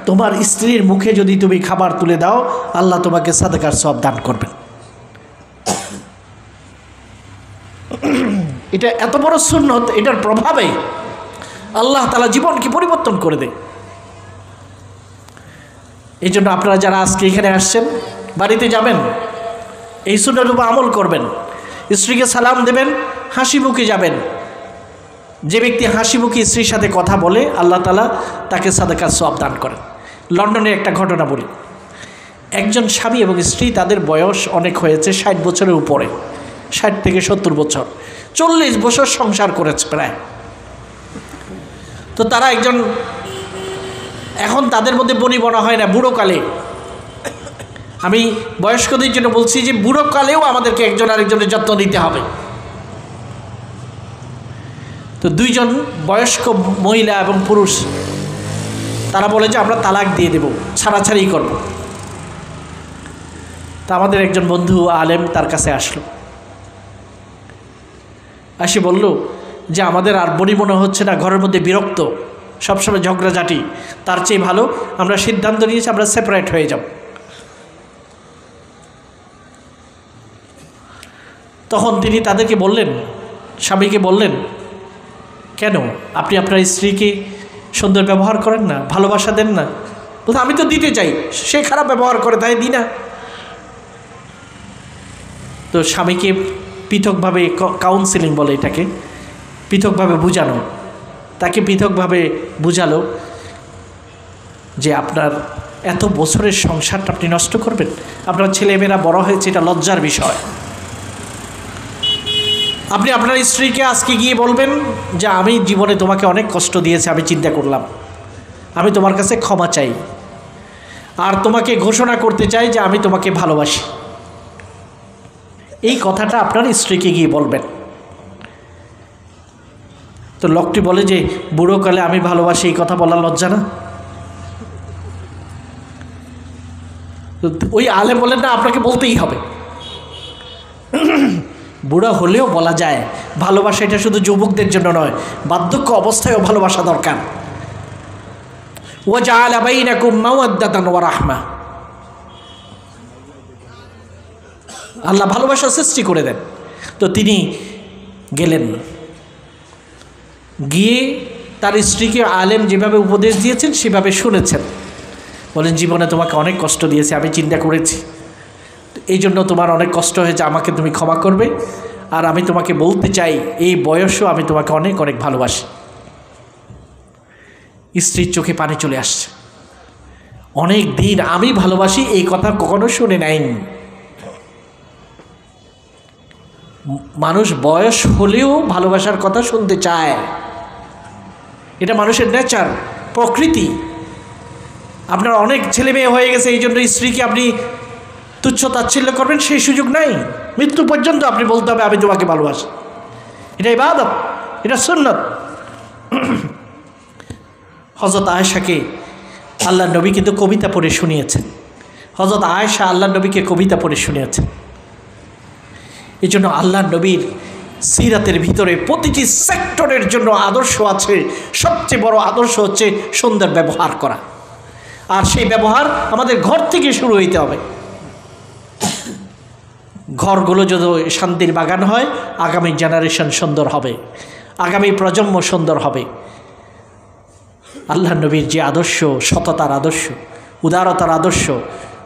তোমার স্ত্রীর মুখে যদি তুমি খাবার তুলে দাও আল্লাহ তোমাকে সাদকার সওয়াব দান করবেন। এটা এত বড় সুন্নত, এটার প্রভাবে আল্লাহ তাআলা জীবনকে পরিবর্তন করে দেয়। এই জন্য আপনারা যারা আজকে এখানে আসছেন, বাড়িতে যাবেন, এই সুন্নাতের উপর আমল করবেন, স্ত্রীকে সালাম দেবেন, হাসি মুখে যাবেন। যে ব্যক্তি হাসি মুখে স্ত্রীর সাথে কথা বলে আল্লাহ তাআলা তাকে সাদকার সওয়াব দান করেন। লন্ডনের একটা ঘটনা বলি। একজন স্বামী এবং স্ত্রী, তাদের বয়স অনেক হয়েছে, 60 বছরের উপরে, 60 থেকে 70 বছর, 40 বছর সংসার করেছে প্রায়। তো তারা এখন তাদের মধ্যে বনিবনা হয় না বুড়োকালে। আমি বয়স্কদের জন্য বলছি যে বুড়োকালেও আমাদেরকে একজন আরেকজনের যত্ন নিতে হবে। তো 2 জন বয়স্ক মহিলা এবং পুরুষ, তারা বলে যে আমরা তালাক দিয়ে দেব, ছাড়াছাড়ি করব। তা আমাদের একজন বন্ধু আলেম তার কাছে আসলো, আসি বলল যে আমাদের আর বনিবনা হচ্ছে না, ঘরের মধ্যে বিরক্ত, সবসময় ঝগড়াঝাটি, তার চেয়ে ভালো আমরা সিদ্ধান্ত নিয়েছি আমরা সেপারেট হয়ে যাব। তখন তিনি তাদেরকে বললেন, স্বামীকে বললেন, কেন আপনি আপনার স্ত্রীকে সুন্দর ব্যবহার করেন না, ভালোবাসা দেন না? বলতে আমি তো দিতে চাই, সে খারাপ ব্যবহার করে তাই দিই না। তো স্বামীকে পৃথকভাবে কাউন্সিলিং বলে এটাকে, পৃথকভাবে বুঝানো, তাকে পৃথকভাবে বুঝালো যে আপনার এত বছরের সংসারটা আপনি নষ্ট করবেন, আপনার ছেলেমেয়েরা বড় হয়েছে, এটা লজ্জার বিষয়। আপনি আপনার স্ত্রীকে আজকে গিয়ে বলবেন যে আমি জীবনে তোমাকে অনেক কষ্ট দিয়েছি, আমি চিন্তা করলাম, আমি তোমার কাছে ক্ষমা চাই, আর তোমাকে ঘোষণা করতে চাই যে আমি তোমাকে ভালোবাসি। এই কথাটা আপনার স্ত্রীকে গিয়ে বলবেন। তো লোকটি বলে যে বুড়োকালে আমি ভালোবাসি, এই কথা বলার লজ্জা না? ওই আলেম বলেন না, আপনাকে বলতেই হবে। বুড়া হলেও বলা যায় ভালোবাসা এটা শুধু যুবকদের জন্য নয়, বার্ধক্য অবস্থায়ও ভালোবাসা দরকার। ওয়াজআলা বাইনাকুম মাওয়াদ্দাতান ওয়া রাহমা, আল্লাহ ভালোবাসা সৃষ্টি করে দেন। তো তিনি গেলেন, গিয়ে তার স্ত্রীকে আলেম যেভাবে উপদেশ দিয়েছেন সেভাবে শুনেছেন। বলেন জীবনে তোমাকে অনেক কষ্ট দিয়েছি, আমি চিন্তা করেছি, এই জন্য তোমার অনেক কষ্ট হয়েছে, আমাকে তুমি ক্ষমা করবে। আর আমি তোমাকে বলতে চাই এই বয়সেও আমি তোমাকে অনেক অনেক ভালোবাসি। স্ত্রীর চোখে পানি চলে আসছে। অনেক দিন আমি ভালোবাসি এই কথা কখনো শুনে নাইনি। মানুষ বয়স হলেও ভালোবাসার কথা শুনতে চায়, এটা মানুষের নেচার, প্রকৃতি। আপনার অনেক ছেলে মেয়ে হয়ে গেছে, এই জন্য স্ত্রীকে আপনি তুচ্ছ তাচ্ছিল্য করবেন সেই সুযোগ নাই। মৃত্যু পর্যন্ত আপনি বলতে হবে আমি তোমাকে ভালোবাসি, এটা ইবাদত, এটা সুন্নত। হযরত আয়েশাকে আল্লাহ নবী কিন্তু কবিতা পড়ে শুনিয়েছেন। হযরত আয়েশা আল্লাহ নবীকে কবিতা পড়ে শুনিয়েছেন। এই জন্য আল্লাহ নবীর সিরাতের ভিতরে প্রতিটি সেক্টরের জন্য আদর্শ আছে। সবচেয়ে বড় আদর্শ হচ্ছে সুন্দর ব্যবহার করা, আর সেই ব্যবহার আমাদের ঘর থেকে শুরু হইতে হবে। ঘরগুলো যদি শান্তির বাগান হয়, আগামী জেনারেশন সুন্দর হবে, আগামী প্রজন্ম সুন্দর হবে। আল্লাহ নবীর যে আদর্শ, সততার আদর্শ, উদারতার আদর্শ,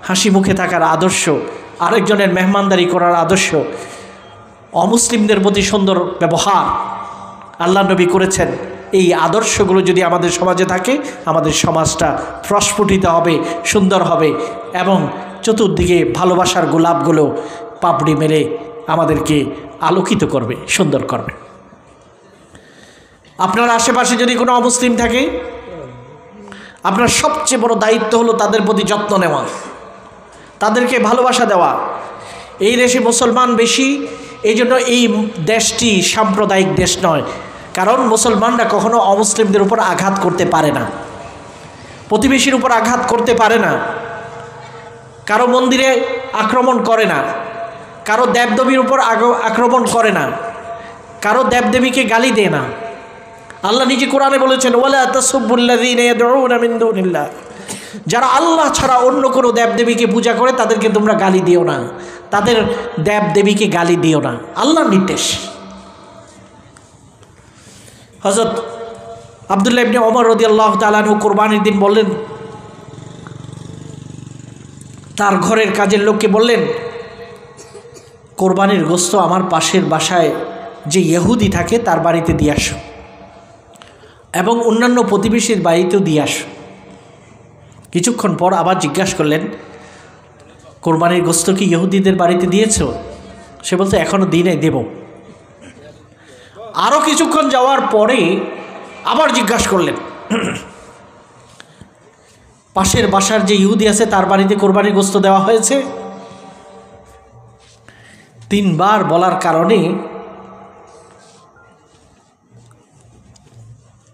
হাসি মুখে থাকার আদর্শ, আরেকজনের মেহমানদারি করার আদর্শ, অমুসলিমদের প্রতি সুন্দর ব্যবহার আল্লাহ নবী করেছেন। এই আদর্শগুলো যদি আমাদের সমাজে থাকে, আমাদের সমাজটা প্রস্ফুটিত হবে, সুন্দর হবে, এবং চতুর্দিকে ভালোবাসার গোলাপগুলো পাপড়ি মেলে আমাদেরকে আলোকিত করবে, সুন্দর করবে। আপনার আশেপাশে যদি কোনো অমুসলিম থাকে, আপনার সবচেয়ে বড় দায়িত্ব হলো তাদের প্রতি যত্ন নেওয়া, তাদেরকে ভালোবাসা দেওয়া। এই দেশে মুসলমান বেশি, এই জন্য এই দেশটি সাম্প্রদায়িক দেশ নয়, কারণ মুসলমানরা কখনো অমুসলিমদের উপর আঘাত করতে পারে না, প্রতিবেশীর উপর আঘাত করতে পারে না, কারো মন্দিরে আক্রমণ করে না, কারো দেবদেবীর উপর আক্রমণ করে না, কারো দেবদেবীকে গালি দেয় না। আল্লাহ নিজে কোরআনে বলেছেন, ওয়ালা তাসুবুল্লাযীনা ইয়াদউনা মিন দুনিল্লাহ, যারা আল্লাহ ছাড়া অন্য কোনো দেবদেবীকে পূজা করে তাদেরকে তোমরা গালি দিও না, তাদের দেবদেবীকে গালি দিও না, আল্লাহর নির্দেশ। হযরত আব্দুল্লাহ ইবনে ওমর রাদিয়াল্লাহু তাআলা আনহু কুরবানির দিন বললেন, তার ঘরের কাজের লোককে বললেন, কোরবানির গোশত আমার পাশের বাসায় যে ইহুদি থাকে তার বাড়িতে দিয়ে আসো, এবং অন্যান্য প্রতিবেশীর বাড়িতেও দিয়ে আসো। কিছুক্ষণ পর আবার জিজ্ঞাসা করলেন, কোরবানির গোশত কি ইহুদিদের বাড়িতে দিয়েছ? সে বলতে এখনও দিই নাই, দেব। আরও কিছুক্ষণ যাওয়ার পরে আবার জিজ্ঞাসা করলেন, পাশের বাসার যে ইহুদি আছে তার বাড়িতে কোরবানির গোশত দেওয়া হয়েছে? 3 বার বলার কারণে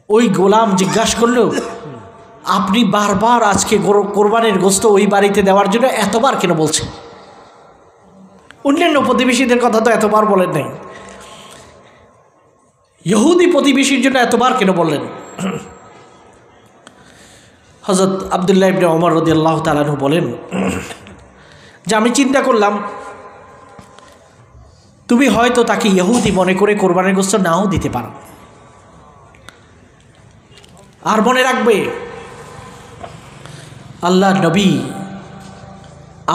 ওই গোলাম জিজ্ঞাসা করলো, আপনি বারবার আজকে কোরবানির গোশত ওই বাড়িতে দেওয়ার জন্য এতবার কেন বলছেন? অন্যান্য প্রতিবেশীদের কথা তো এতবার বলেন নাই, ইহুদি প্রতিবেশীর জন্য এতবার কেন বললেন? হযরত আব্দুল্লাহ ইবনে ওমর রাদিয়াল্লাহু তাআলা আনহু বলেন যে আমি চিন্তা করলাম, তুমি হয়তো তাকে ইহুদি মনে করে কোরবানির গোশত নাও দিতে পারো। আর মনে রাখবে, আল্লাহ নবী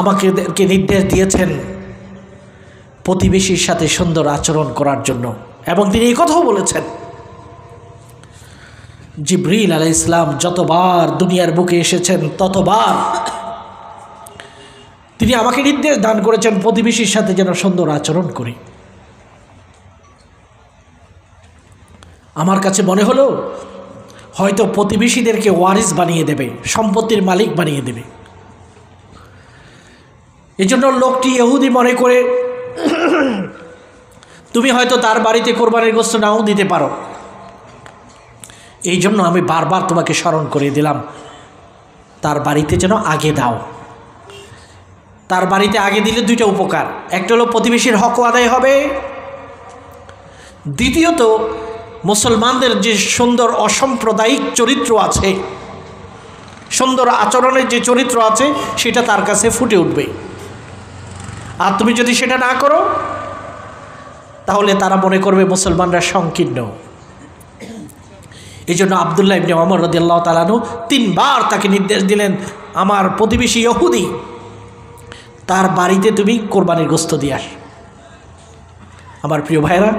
আমাকে নির্দেশ দিয়েছেন প্রতিবেশীর সাথে সুন্দর আচরণ করার জন্য, এবং তিনি এই কথাও বলেছেন, জিবরিল আলাইহিস সালাম যতবার দুনিয়ার বুকে এসেছেন ততবার তিনি আমাকে নির্দেশ দান করেছেন প্রতিবেশীর সাথে যেন সুন্দর আচরণ করি। আমার কাছে মনে হলো হয়তো প্রতিবেশীদেরকে ওয়ারিস বানিয়ে দেবে, সম্পত্তির মালিক বানিয়ে দেবে। এই জন্য লোকটি ইহুদি মনে করে তুমি হয়তো তার বাড়িতে কোরবানির গোশত নাও দিতে পারো, এই জন্য আমি বারবার তোমাকে স্মরণ করে দিলাম তার বাড়িতে যেন আগে দাও। তার বাড়িতে আগে দিলে 2টা উপকার, একটা হলো প্রতিবেশীর হক আদায় হবে, দ্বিতীয়ত মুসলমানদের যে সুন্দর অসাম্প্রদায়িক চরিত্র আছে, সুন্দর আচরণের যে চরিত্র আছে সেটা তার কাছে ফুটে উঠবে। আর তুমি যদি সেটা না করো তাহলে তারা মনে করবে মুসলমানরা সংকীর্ণ। এই জন্য আব্দুল্লাহ ইবনে ওমর রাদিয়াল্লাহু তাআলা আনহু 3 বার তাকে নির্দেশ দিলেন, আমার প্রতিবেশী ইহুদি, তার বাড়িতে তুমি কোরবানির গোশত দিয়ে আস। আমার প্রিয় ভাইরা,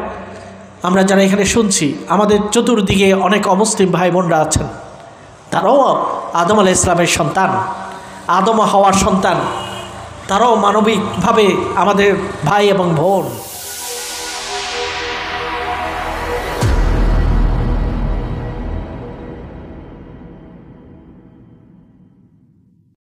আমরা যারা এখানে শুনছি, আমাদের চতুর্দিকে অনেক অমুসলিম ভাই বোনরা আছেন, তারাও আদম আলাইহিস সালামের সন্তান, আদম হাওয়ার সন্তান, তারাও মানবিকভাবে আমাদের ভাই এবং বোন।